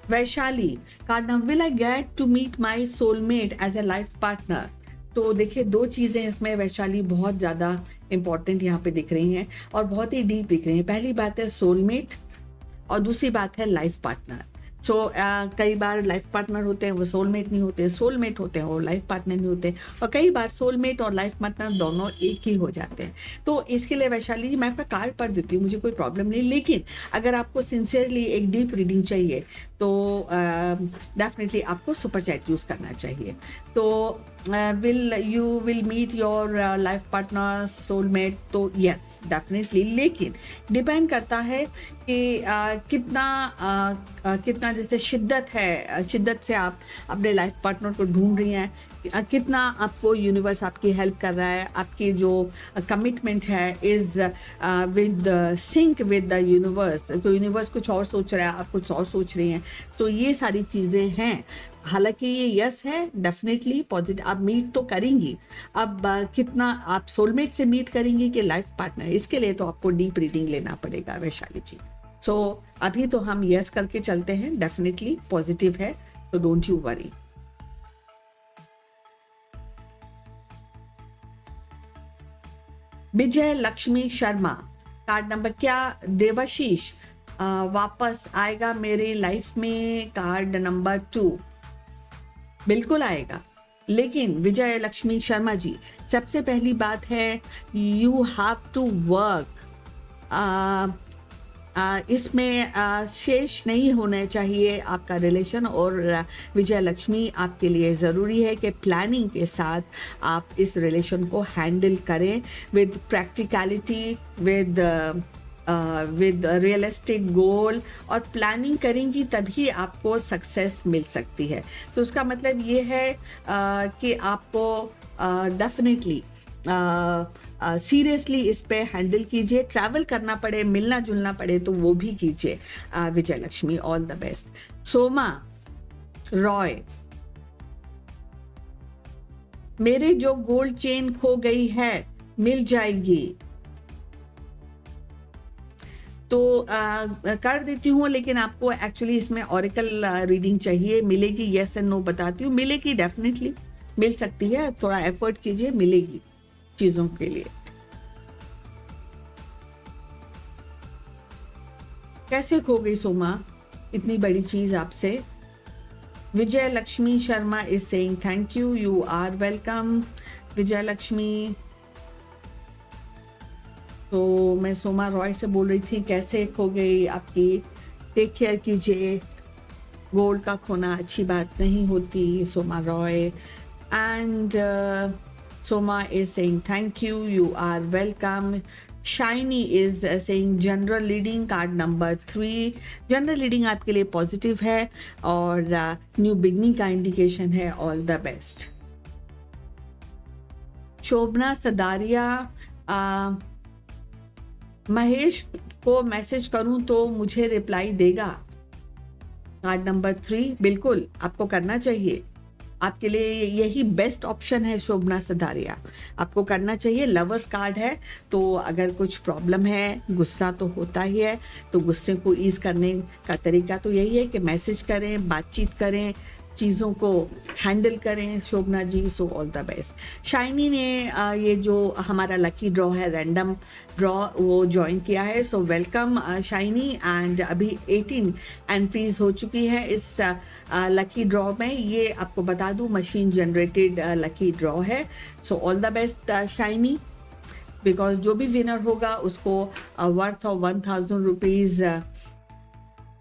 Vaishali, card number, will I get to meet my soulmate as a life partner? तो देखिए, दो चीज़ें इसमें वैशाली बहुत ज़्यादा इम्पॉर्टेंट यहाँ पे दिख रही हैं और बहुत ही डीप दिख रही हैं। पहली बात है सोलमेट और दूसरी बात है लाइफ पार्टनर। कई बार लाइफ पार्टनर होते हैं वो सोलमेट नहीं होते, सोलमेट होते हैं वो लाइफ पार्टनर नहीं होते, और कई बार सोलमेट और लाइफ पार्टनर दोनों एक ही हो जाते हैं। तो इसके लिए वैशाली जी मैं आपका कार्ड पढ़ देती हूँ, मुझे कोई प्रॉब्लम नहीं, लेकिन अगर आपको सिंसियरली एक डीप रीडिंग चाहिए तो डेफिनेटली आपको सुपर चैट यूज़ करना चाहिए। तो you will meet your life partner soulmate, तो यस डेफिनेटली, लेकिन डिपेंड करता है कि कितना जैसे शिद्दत से आप अपने लाइफ पार्टनर को ढूंढ रही हैं, कितना आपको यूनिवर्स आपकी हेल्प कर रहा है, आपकी जो कमिटमेंट है is with sync with the universe. तो यूनिवर्स कुछ और सोच रहा है, आप कुछ और सोच रही हैं, तो ये सारी चीज़ें हैं। हालांकि ये यस है, डेफिनेटली पॉजिटिव आप मीट तो करेंगी। अब कितना आप सोलमेट से मीट करेंगी कि लाइफ पार्टनर, इसके लिए तो आपको डीप रीडिंग लेना पड़ेगा वैशाली जी। सो अभी तो हम यस करके चलते हैं, डेफिनेटली पॉजिटिव है, तो don't you worry. Vijay Lakshmi Sharma, card number, क्या देवाशीष वापस आएगा मेरे लाइफ में? कार्ड नंबर 2, बिल्कुल आएगा, लेकिन विजय लक्ष्मी शर्मा जी, सबसे पहली बात है यू हैव टू वर्क। इसमें शेष नहीं होना चाहिए आपका रिलेशन, और विजय लक्ष्मी आपके लिए ज़रूरी है कि प्लानिंग के साथ आप इस रिलेशन को हैंडल करें विद प्रैक्टिकलिटी, विद रियलिस्टिक गोल, और प्लानिंग करेंगी तभी आपको सक्सेस मिल सकती है। तो उसका मतलब ये है कि आपको डेफिनेटली सीरियसली इस पे हैंडल कीजिए। ट्रैवल करना पड़े, मिलना जुलना पड़े तो वो भी कीजिए। Vijay Lakshmi, all the best. Soma Roy, मेरे जो गोल्ड चेन खो गई है मिल जाएगी, तो कर देती हूँ, लेकिन आपको एक्चुअली इसमें ऑरिकल रीडिंग चाहिए। मिलेगी, यस एंड नो बताती हूँ, मिलेगी, डेफिनेटली मिल सकती है, थोड़ा एफर्ट कीजिए, मिलेगी चीजों के लिए। कैसे खो गई सोमा इतनी बड़ी चीज आपसे? Vijay Lakshmi Sharma is saying thank you, you are welcome. Vijay Lakshmi, तो मैं सोमा रॉय से बोल रही थी कैसे खो गई आपकी, टेक केयर कीजिए, गोल्ड का खोना अच्छी बात नहीं होती Soma Roy. And Soma is saying thank you, you are welcome. Shiny is saying general leading card number 3, general leading आपके लिए पॉजिटिव है और न्यू बिगनिंग का इंडिकेशन है, all the best. Shobhna Sadaria, Mahesh को मैसेज करूं तो मुझे रिप्लाई देगा, कार्ड नंबर 3 बिल्कुल आपको करना चाहिए, आपके लिए यही बेस्ट ऑप्शन है शोभना सदारिया, आपको करना चाहिए। लवर्स कार्ड है तो अगर कुछ प्रॉब्लम है, गुस्सा तो होता ही है, तो गुस्से को ईज करने का तरीका तो यही है कि मैसेज करें, बातचीत करें, चीज़ों को हैंडल करें Shobhana ji. So all the best. Shiny ने ये जो हमारा लकी ड्रॉ है, रैंडम ड्रॉ, वो ज्वाइन किया है, सो वेलकम शाइनी। एंड अभी 18 एंट्रीज हो चुकी है इस लकी ड्रॉ में, ये आपको बता दूं मशीन जनरेटेड लकी ड्रॉ है। So all the best Shiny, because जो भी विनर होगा उसको वर्थ ऑफ 1000 रुपीज़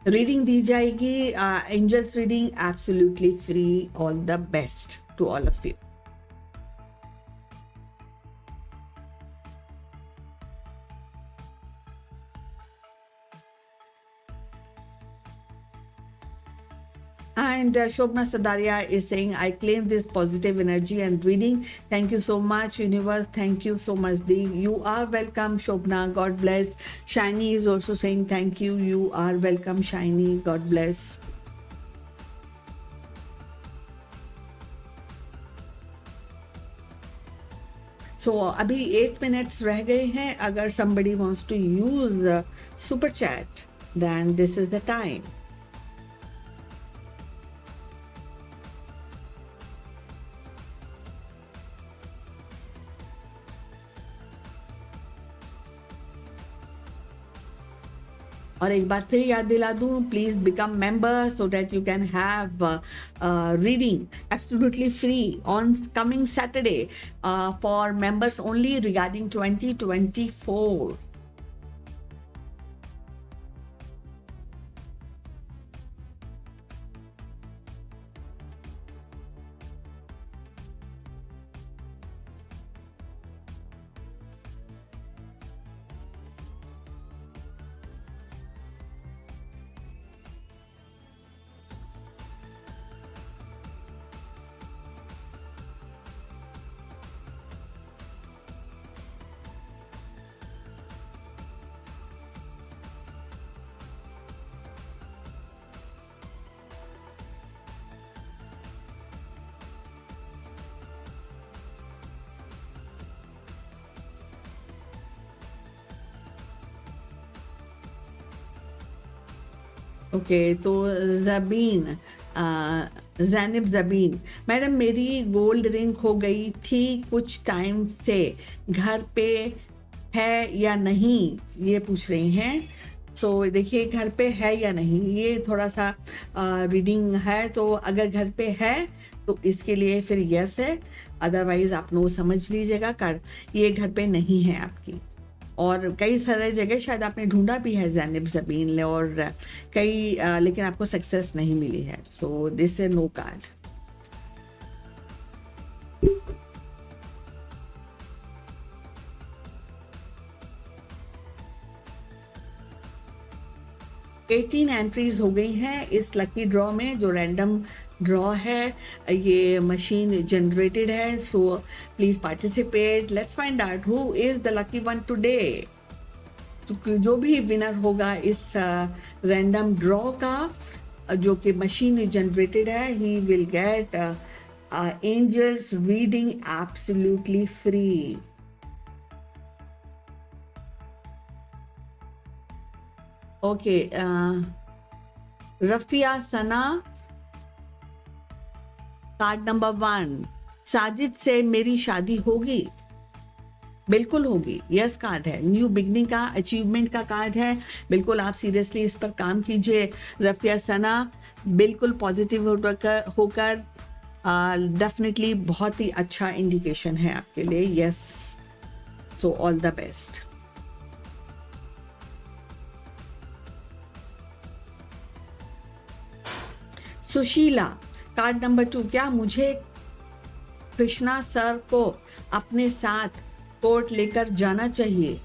रीडिंग दी जाएगी, angels reading absolutely free. All the best to all of you. And Shobna Sadaria is saying, I claim this positive energy and reading. Thank you so much, universe. Thank you so much, Dev. You are welcome, Shobna. God bless. Shiny is also saying thank you. You are welcome, Shiny. God bless. So अभी 8 minutes रह गए हैं. अगर somebody wants to use the super chat, then this is the time. और एक बार फिर याद दिला दूं, please become member so that you can have reading absolutely free on coming Saturday for members only regarding 2024। Okay, तो ज़बीन, ज़ैनिब ज़बीन, madam मेरी gold ring खो गई थी कुछ टाइम से, घर पे है या नहीं ये पूछ रही हैं। सो देखिए, घर पे है या नहीं ये थोड़ा सा रीडिंग है, तो अगर घर पे है तो इसके लिए फिर यस है, अदरवाइज आप नो समझ लीजिएगा, कर ये घर पे नहीं है आपकी। और कई सारे जगह शायद आपने ढूंढा भी है ज़ैनिब ज़बीन ने, और कई लेकिन आपको सक्सेस नहीं मिली है। So this is no card. Eighteen entries हो गई हैं इस लकी ड्रॉ में, जो रैंडम ड्रॉ है, ये मशीन जनरेटेड है। So please participate, let's find out who is the lucky one today. तो जो भी विनर होगा इस रैंडम ड्रॉ का, जो कि मशीन जनरेटेड है, he will get angels reading absolutely free. Okay, Rafia Sana, card number 1, Sajid से मेरी शादी होगी? बिल्कुल होगी, यस कार्ड है, न्यू बिगनिंग का, अचीवमेंट का कार्ड है। बिल्कुल आप सीरियसली इस पर काम कीजिए रफिया सना, बिल्कुल पॉजिटिव होकर डेफिनेटली बहुत ही अच्छा इंडिकेशन है आपके लिए. Yes, so all the best. Sushila, card number 2, क्या मुझे कृष्णा सर को अपने साथ कोर्ट लेकर जाना चाहिए?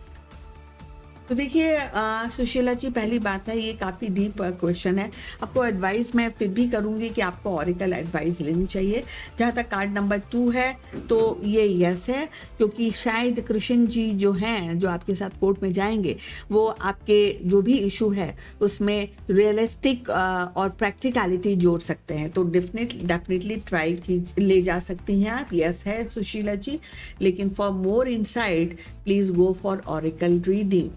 तो देखिए सुशीला जी, पहली बात है ये काफ़ी डीप क्वेश्चन है. आपको एडवाइस मैं फिर भी करूँगी कि आपको ऑरेकल एडवाइस लेनी चाहिए. जहाँ तक कार्ड नंबर 2 है तो ये यस है, क्योंकि शायद कृष्ण जी जो हैं, जो आपके साथ कोर्ट में जाएंगे, वो आपके जो भी इशू है उसमें रियलिस्टिक और प्रैक्टिकलिटी जोड़ सकते हैं. तो डेफिनेटली ट्राई की ले जा सकती हैं आप. यस है सुशीला जी, लेकिन for more insight please go for oracle reading.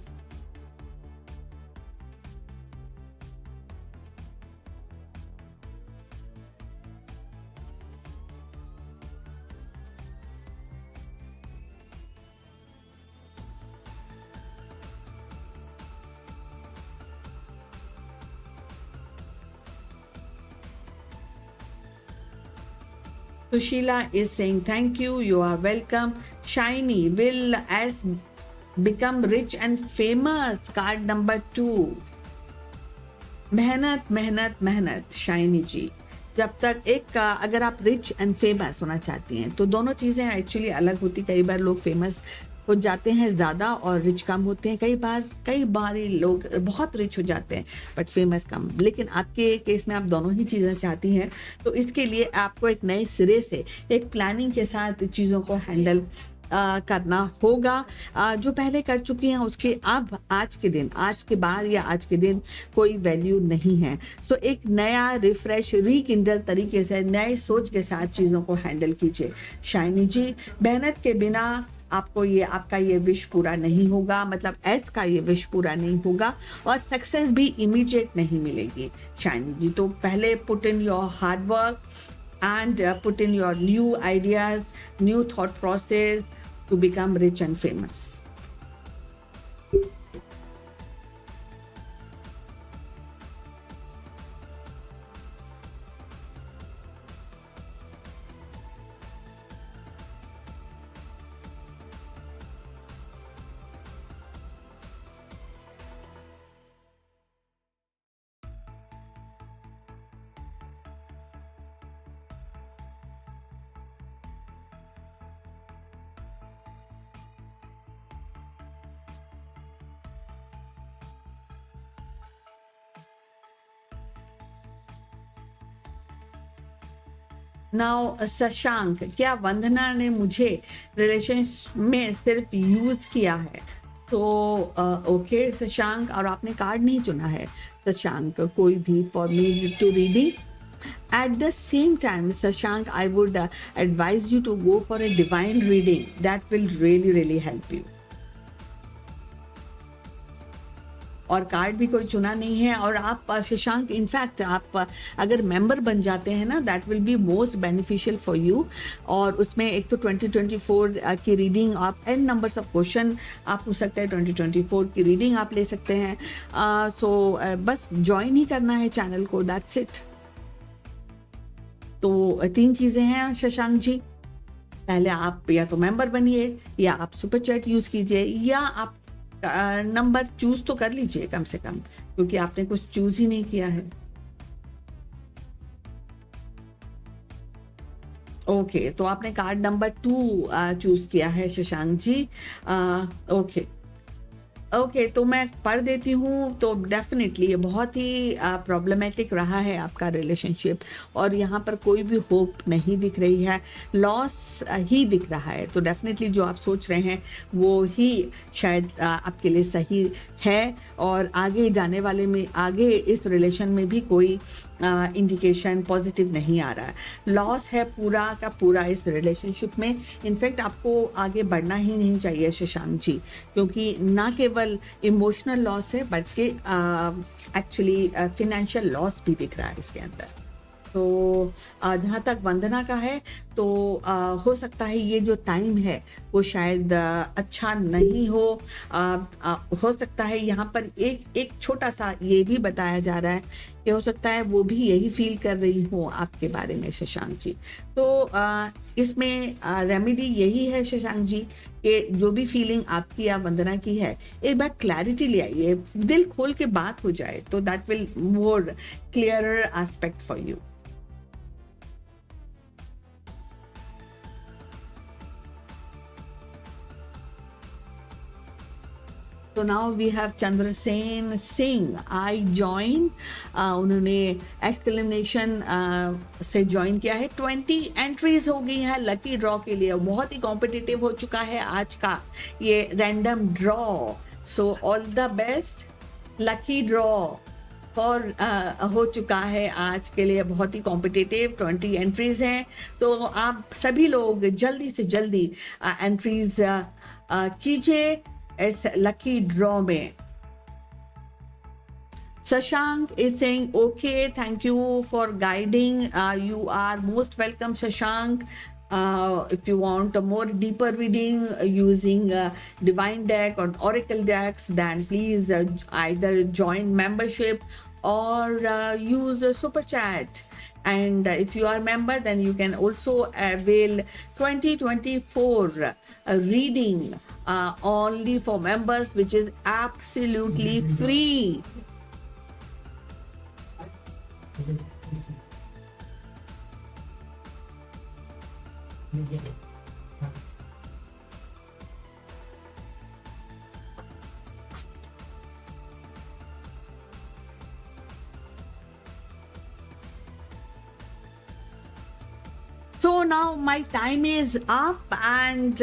Sushila is saying thank you, you are welcome. Shiny, will as become rich and famous. Card number 2. मेहनत मेहनत मेहनत. शाइनी जी, जब तक अगर आप रिच एंड फेमस होना चाहती हैं तो दोनों चीज़ें एक्चुअली अलग होती. कई बार लोग फेमस हो जाते हैं ज़्यादा और रिच कम होते हैं. कई बार लोग बहुत रिच हो जाते हैं बट फेमस कम. लेकिन आपके केस में आप दोनों ही चीज़ें चाहती हैं, तो इसके लिए आपको एक नए सिरे से एक प्लानिंग के साथ चीज़ों को हैंडल करना होगा. जो पहले कर चुकी हैं उसके अब आज के बाद या आज के दिन कोई वैल्यू नहीं है. सो एक नया रिफ्रेश रीकिंडल तरीके से नए सोच के साथ चीज़ों को हैंडल कीजिए. शाइनी जी, मेहनत के बिना आपका ये विश पूरा नहीं होगा, मतलब एस का ये विश पूरा नहीं होगा और सक्सेस भी इमीडिएट नहीं मिलेगी. शाइनी जी, तो पहले put in your hard work and put in your new ideas, new thought process to become rich and famous. Now Shashank, क्या वंदना ने मुझे रिलेशन में सिर्फ यूज किया है? तो ओके शशांक, और आपने कार्ड नहीं चुना है शशांक कोई भी for me to reading. At the same time, Shashank, I would advise you to go for a divine reading. That will really help you. और कार्ड भी कोई चुना नहीं है. और आप शशांक, इनफैक्ट आप अगर मेंबर बन जाते हैं ना, that will be most beneficial for you. और उसमें एक तो 2024 की रीडिंग, आप एन नंबर्स ऑफ क्वेश्चन आप पूछ सकते हैं. 2024 की रीडिंग आप ले सकते हैं. सो बस ज्वाइन ही करना है चैनल को, दैट्स इट. तो 3 चीज़ें हैं शशांक जी. पहले आप या तो मेंबर बनिए, या आप सुपर चैट यूज़ कीजिए, या आप नंबर चूज तो कर लीजिए कम से कम, क्योंकि आपने कुछ चूज ही नहीं किया है. ओके, तो आपने कार्ड नंबर 2 चूज किया है शशांक जी. ओके, तो मैं पढ़ देती हूँ. तो डेफिनेटली ये बहुत ही प्रॉब्लमेटिक रहा है आपका रिलेशनशिप, और यहाँ पर कोई भी होप नहीं दिख रही है, लॉस ही दिख रहा है. तो डेफिनेटली जो आप सोच रहे हैं वो ही शायद आपके लिए सही है. और आगे जाने वाले में, आगे इस रिलेशन में भी कोई इंडिकेशन पॉजिटिव नहीं आ रहा है. लॉस है पूरा का पूरा इस रिलेशनशिप में. इनफैक्ट आपको आगे बढ़ना ही नहीं चाहिए शशांक जी, क्योंकि ना केवल इमोशनल लॉस है बल्कि एक्चुअली फाइनेंशियल लॉस भी दिख रहा है इसके अंदर. तो जहाँ तक वंदना का है तो हो सकता है ये जो टाइम है वो शायद अच्छा नहीं हो. हो सकता है यहाँ पर एक छोटा सा ये भी बताया जा रहा है कि हो सकता है वो भी यही फील कर रही हो आपके बारे में शशांक जी। तो इसमें रेमेडी यही है शशांक जी कि जो भी फीलिंग आपकी या वंदना की है, एक बार क्लैरिटी ले आइए, दिल खोल के बात हो जाए, तो that will more clearer aspect for you. तो now we have Chandrasen Singh. I join, उन्होंने एक्सक्लेमेशन से ज्वाइन किया है। 20 एंट्रीज हो गई हैं लकी ड्रॉ के लिए। बहुत ही कॉम्पिटिटिव हो चुका है आज का ये random draw. So all the best. Lucky draw और हो चुका है आज के लिए बहुत ही कॉम्पिटिटिव। 20 एंट्रीज हैं, तो आप सभी लोग जल्दी से जल्दी एंट्रीज कीजिए इस लकी ड्रॉ में। Shashank is saying, okay, thank you for guiding. You are most welcome, Shashank. If you want a more deeper reading using Divine Deck or Oracle decks, then please either join membership or use Super Chat. And if you are a member, then you can also avail 2024 reading only for members, which is absolutely free. So now my time is up, and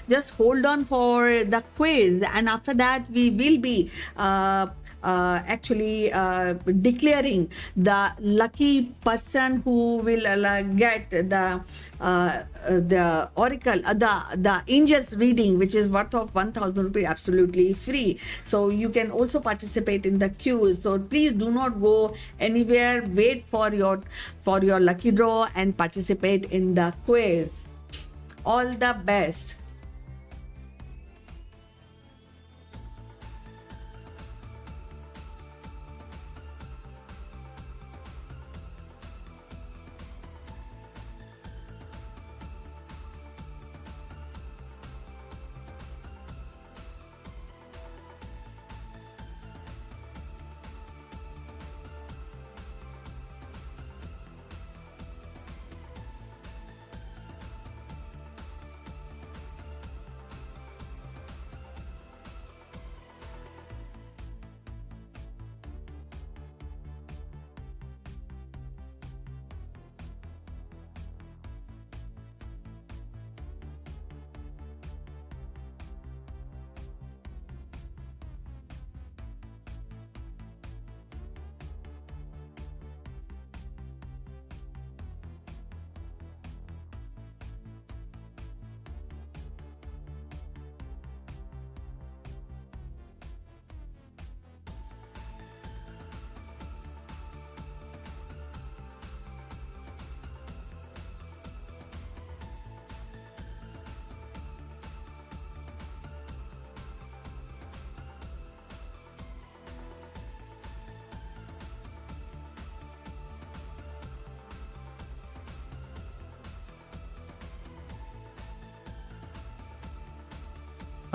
just hold on for the quiz, and after that we will be actually declaring the lucky person who will get the oracle, the angels reading, which is worth of 1,000 rupees, absolutely free. So you can also participate in the quiz. So please do not go anywhere. Wait for your lucky draw and participate in the quiz. All the best.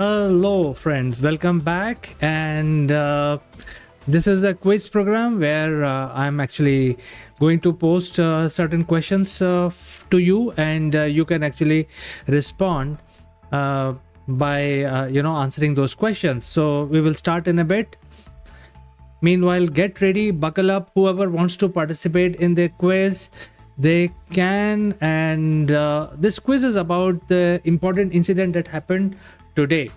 Hello, friends. Welcome back. And this is a quiz program where I'm actually going to post certain questions to you, and you can actually respond by answering those questions. So we will start in a bit. Meanwhile, get ready, buckle up. Whoever wants to participate in the quiz, they can. And this quiz is about the important incident that happened today.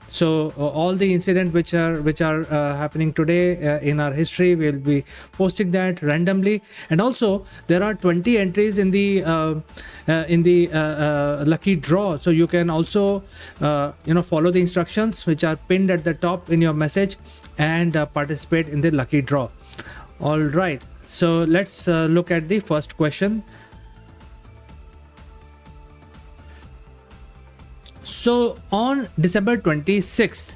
So all the incidents which are happening today in our history, we'll be posting that randomly. And also there are 20 entries in the lucky draw, so you can also follow the instructions which are pinned at the top in your message and participate in the lucky draw. All right, so let's look at the first question. So on December 26th,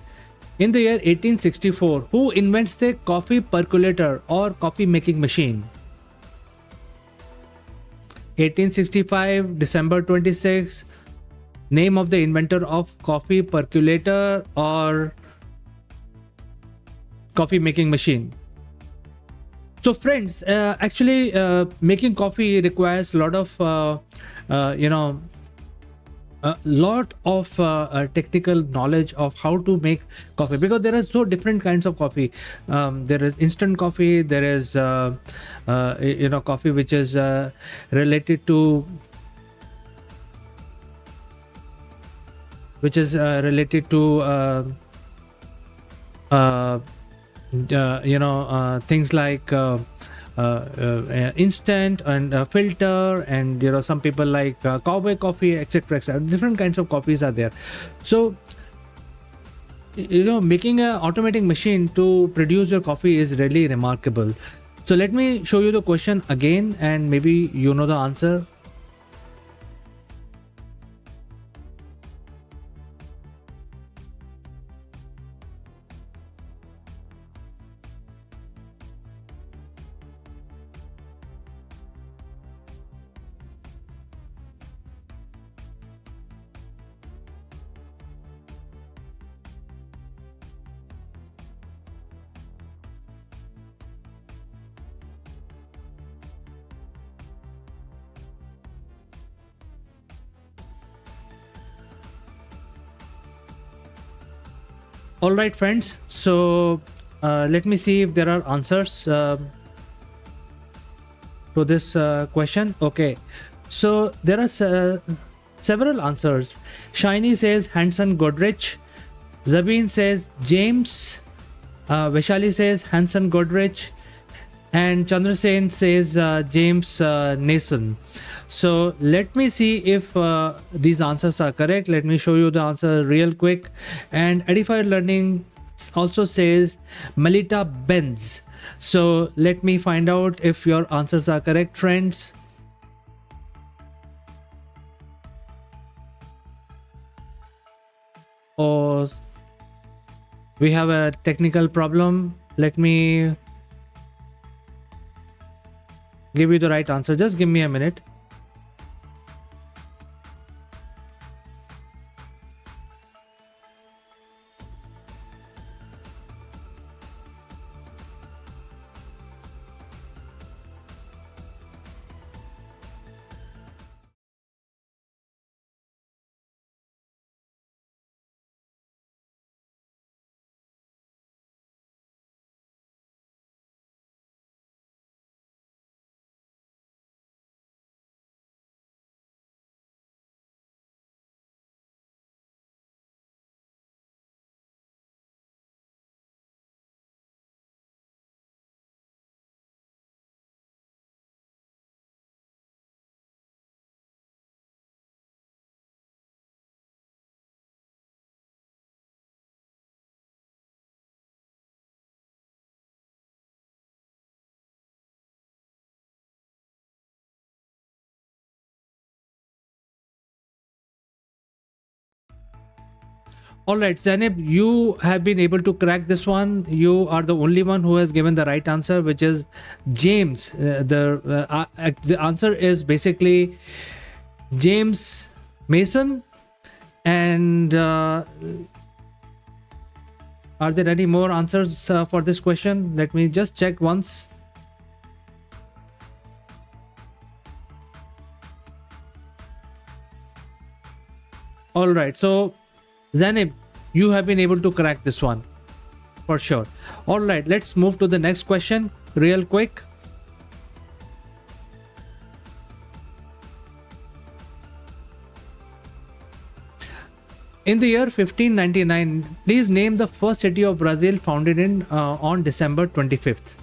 In the year 1864, who invents the coffee percolator or coffee making machine? 1865, December 26. Name of the inventor of coffee percolator or coffee making machine. So friends, actually making coffee requires a lot of a lot of technical knowledge of how to make coffee, because there are so different kinds of coffee. There is instant coffee, there is coffee which is related to things like instant and filter, and some people like cowboy coffee, etc, etc. Different kinds of coffees are there. So making an automatic machine to produce your coffee is really remarkable. So let me show you the question again, and maybe you know the answer. All right, friends. So let me see if there are answers to this question. Okay, so there are several answers. Shiny says Hanson Godrich. Zabeen says James. Vishali says Hanson Godrich. And Chandrasen says James Nason. So let me see if these answers are correct. Let me show you the answer real quick. And Edified Learning also says Melita Benz. So let me find out if your answers are correct, friends. Or we have a technical problem. Let me give you the right answer. Just give me a minute. All right, Zainab, you have been able to crack this one. You are the only one who has given the right answer, which is James. The answer is basically James Mason. And are there any more answers for this question? Let me just check once. All right, so Zainab, you have been able to crack this one for sure. All right, let's move to the next question real quick. In the year 1599, please name the first city of Brazil founded in on December 25th.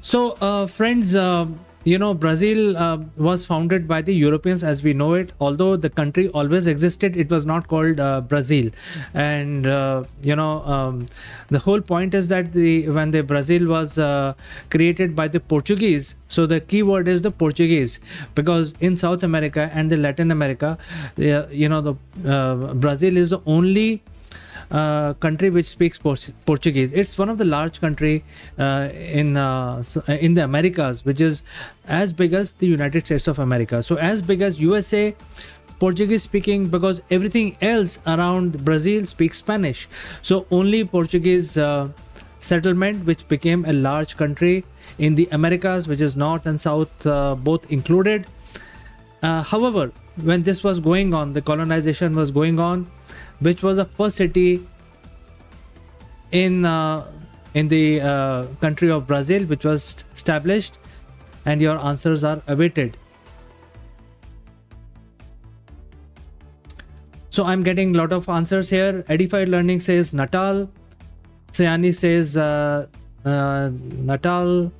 So friends, Brazil was founded by the Europeans as we know it. Although the country always existed, it was not called Brazil. And the whole point is that when the Brazil was created by the Portuguese, so the key word is the Portuguese, because in South America and the Latin America, the Brazil is the only country which speaks Portuguese. It's one of the large country in the Americas, which is as big as the United States of America. So as big as USA, Portuguese speaking, because everything else around Brazil speaks Spanish. So only Portuguese settlement, which became a large country in the Americas, which is North and South both included. However, when this was going on, the colonization was going on, which was the first city in the country of Brazil which was established, and your answers are awaited. So I'm getting a lot of answers here. Edified Learning says Natal. Sayani says Natal.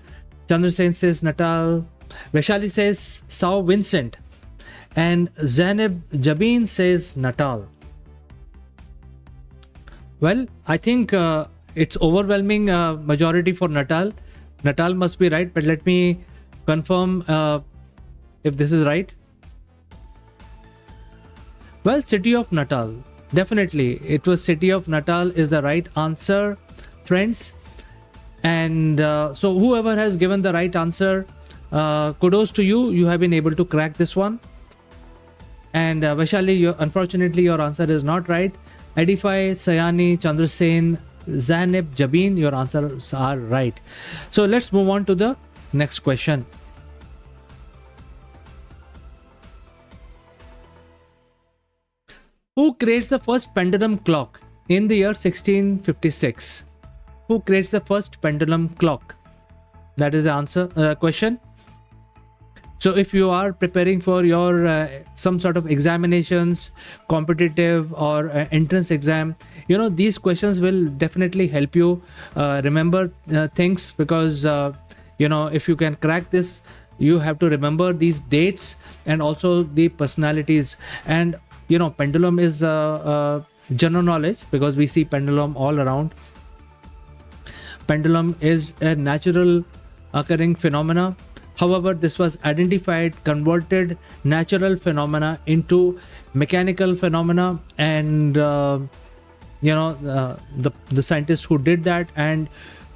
Chandrasen says Natal. Vaishali says Sao Vincent. And Zainab Jabin says Natal. Well, I think it's overwhelming majority for Natal. Natal must be right, but let me confirm if this is right. Well, city of Natal. Definitely, it was city of Natal is the right answer, friends. And so whoever has given the right answer, kudos to you. You have been able to crack this one. And Vaishali, unfortunately, your answer is not right. Edify, Sayani, Chandrasen, Zainab, Jabin, your answers are right. So let's move on to the next question. Who creates the first pendulum clock in the year 1656? Who creates the first pendulum clock? That is the answer question. So if you are preparing for your some sort of examinations, competitive or entrance exam, these questions will definitely help you remember things, because if you can crack this, you have to remember these dates and also the personalities. And pendulum is general knowledge, because we see pendulum all around. Pendulum is a natural occurring phenomena. However, this was identified, converted natural phenomena into mechanical phenomena, and the scientists who did that and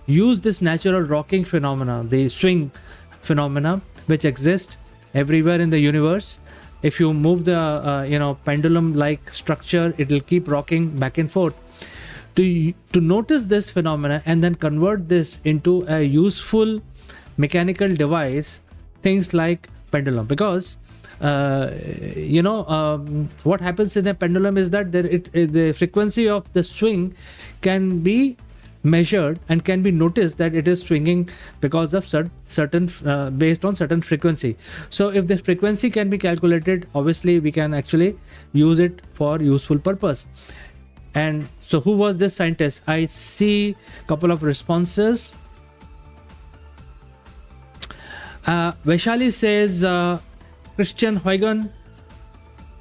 used this natural rocking phenomena, the swing phenomena, which exist everywhere in the universe. If you move the pendulum-like structure, it will keep rocking back and forth. To notice this phenomena and then convert this into a useful mechanical device, things like pendulum, because what happens in a pendulum is that the frequency of the swing can be measured and can be noticed that it is swinging because of certain based on certain frequency. So if the frequency can be calculated, obviously we can actually use it for useful purpose. And so who was this scientist? I see a couple of responses. Vaishali says Christian Huygens.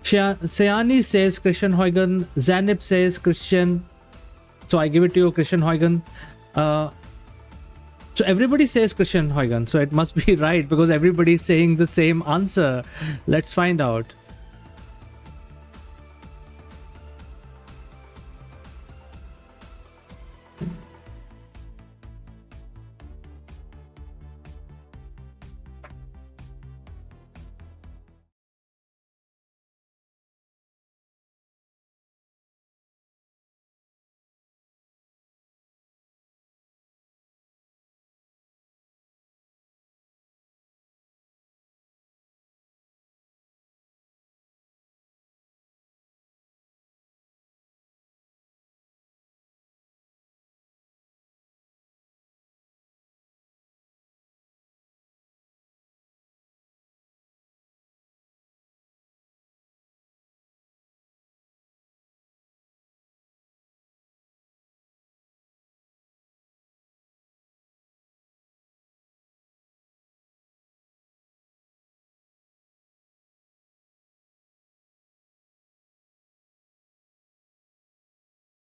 Sayani says Christian Huygens. Zainab says Christian. So I give it to you, Christian Huygens. So everybody says Christian Huygens. So it must be right, because everybody is saying the same answer. Let's find out.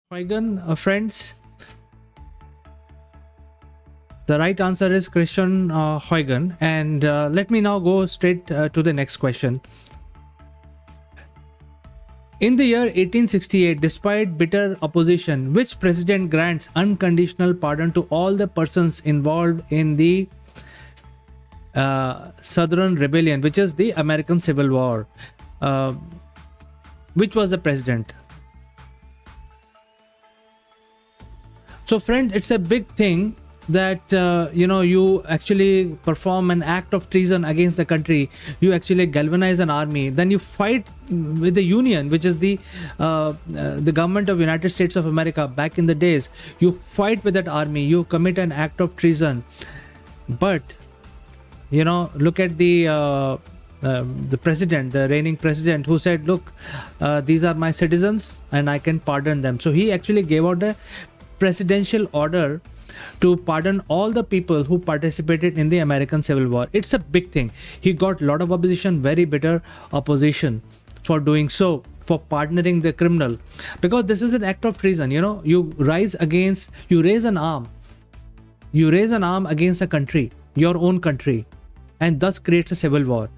Huygen, friends. The right answer is Christian Huygen. And let me now go straight to the next question. In the year 1868, despite bitter opposition, which president grants unconditional pardon to all the persons involved in the Southern Rebellion, which is the American Civil War? Which was the president? So, friends, it's a big thing that you actually perform an act of treason against the country. You actually galvanize an army, then you fight with the Union, which is the government of United States of America. Back in the days, you fight with that army, you commit an act of treason. But look at the president, the reigning president, who said, look, these are my citizens and I can pardon them. So he actually gave out a presidential order to pardon all the people who participated in the American Civil War. It's a big thing. He got a lot of opposition, very bitter opposition for doing so, for pardoning the criminal, because this is an act of treason. You raise an arm against a country, your own country, and thus creates a civil war.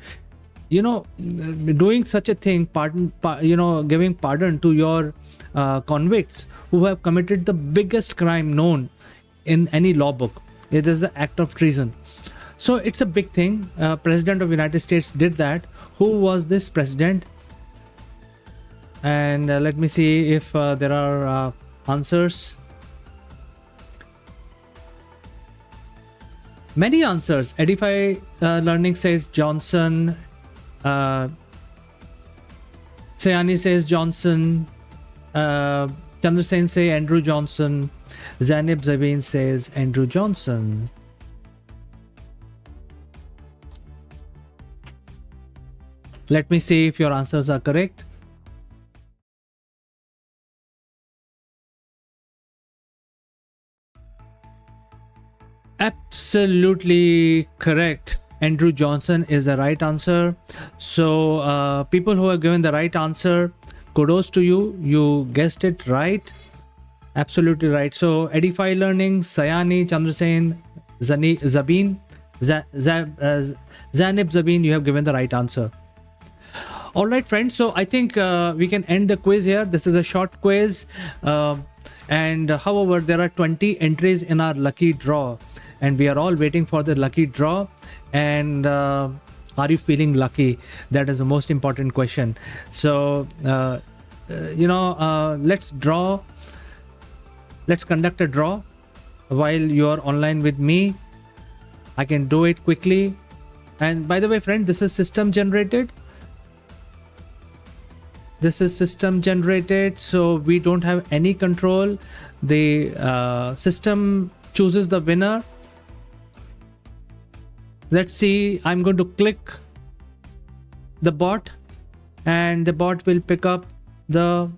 Doing such a thing, giving pardon to your convicts who have committed the biggest crime known in any law book. It is the act of treason. So it's a big thing. President of United States did that. Who was this president? And let me see if there are answers. Many answers. Edify Learning says Johnson. Sayani says Johnson. Chandrasen says Andrew Johnson. Zainab Zabin says Andrew Johnson. Let me see if your answers are correct. Absolutely correct. Andrew Johnson is the right answer. So people who have given the right answer, kudos to you. You guessed it right. Absolutely right. So Edify Learning, Sayani, Chandrasen, Zabin, Zainab Zabin, you have given the right answer. All right, friends. So I think we can end the quiz here. This is a short quiz. And however, there are 20 entries in our lucky draw. And we are all waiting for the lucky draw. And are you feeling lucky? That is the most important question. So, let's draw. Let's conduct a draw while you are online with me. I can do it quickly. And by the way, friend, this is system generated. This is system generated, so we don't have any control. The system chooses the winner. Let's see. I'm going to click the bot and the bot will pick up the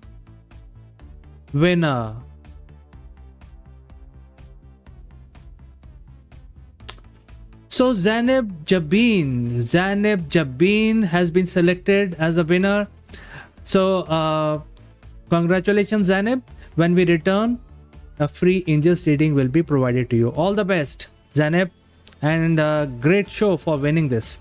winner. So Zainab Jabin has been selected as a winner. So congratulations, Zainab. When we return, a free angels reading will be provided to you. All the best, Zainab, and great show for winning this.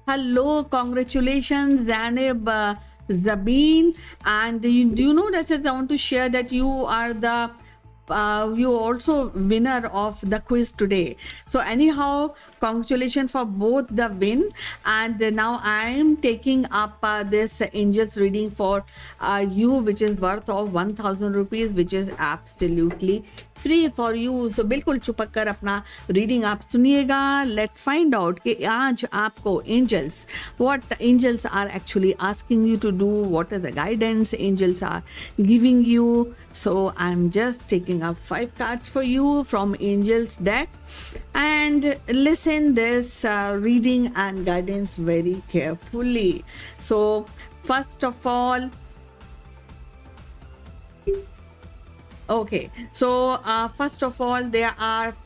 Hello, congratulations, Zanib Zabeen. And do you know that I want to share that you are the you also winner of the quiz today. So anyhow, congratulations for both the win. And now I am taking up this angels reading for you, which is worth of 1000 rupees, which is absolutely free for you. So बिल्कुल चुपक कर अपना reading आप सुनिएगा. Let's find out कि आज आपको angels, what angels are actually asking you to do, what is the guidance angels are giving you. So I am just taking up 5 cards for you from Angels deck, and listen this reading and guidance very carefully. So first of all, okay, so first of all,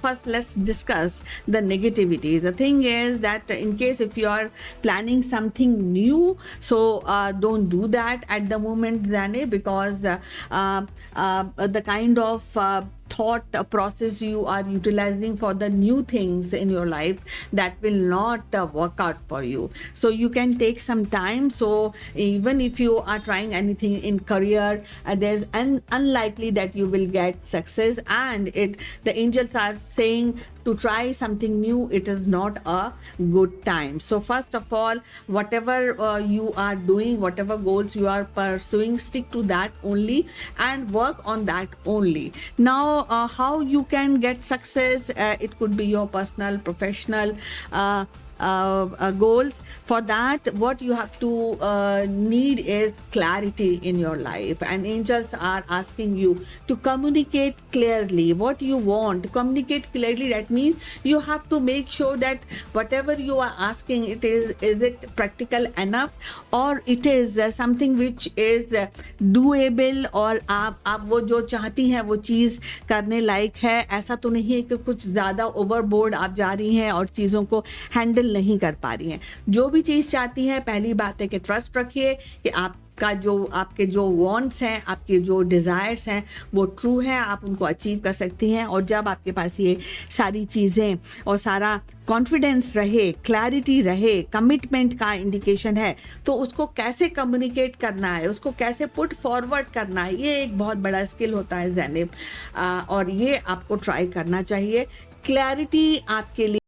first let's discuss the negativity. The thing is that in case if you are planning something new, so don't do that at the moment, Zane, because the kind of thought process you are utilizing for the new things in your life, that will not work out for you. So you can take some time. So even if you are trying anything in career, there's unlikely that you will get success, and the angels are saying to try something new. It is not a good time. So first of all, whatever you are doing, whatever goals you are pursuing, stick to that only and work on that only. Now how you can get success, it could be your personal, professional goals. For that, what you have to need is clarity in your life, and angels are asking you to communicate clearly what you want. Communicate clearly, that means you have to make sure that whatever you are asking, is it practical enough, or it is something which is doable, और आप वो जो चाहती हैं वो चीज़ करने लायक है. ऐसा तो नहीं है कि कुछ ज़्यादा ओवरबोर्ड आप जा रही हैं और चीज़ों को हैंडल नहीं कर पा रही हैं. जो भी चीज़ चाहती हैं, पहली बात है कि ट्रस्ट रखिए कि आपके जो वांट्स हैं, आपके जो डिज़ायर्स हैं, वो ट्रू हैं, आप उनको अचीव कर सकती हैं. और जब आपके पास ये सारी चीज़ें और सारा कॉन्फिडेंस रहे, क्लैरिटी रहे, कमिटमेंट का इंडिकेशन है, तो उसको कैसे कम्युनिकेट करना है, उसको कैसे पुट फॉरवर्ड करना है, ये एक बहुत बड़ा स्किल होता है ज़ैनब, और ये आपको ट्राई करना चाहिए. क्लैरिटी आपके लिए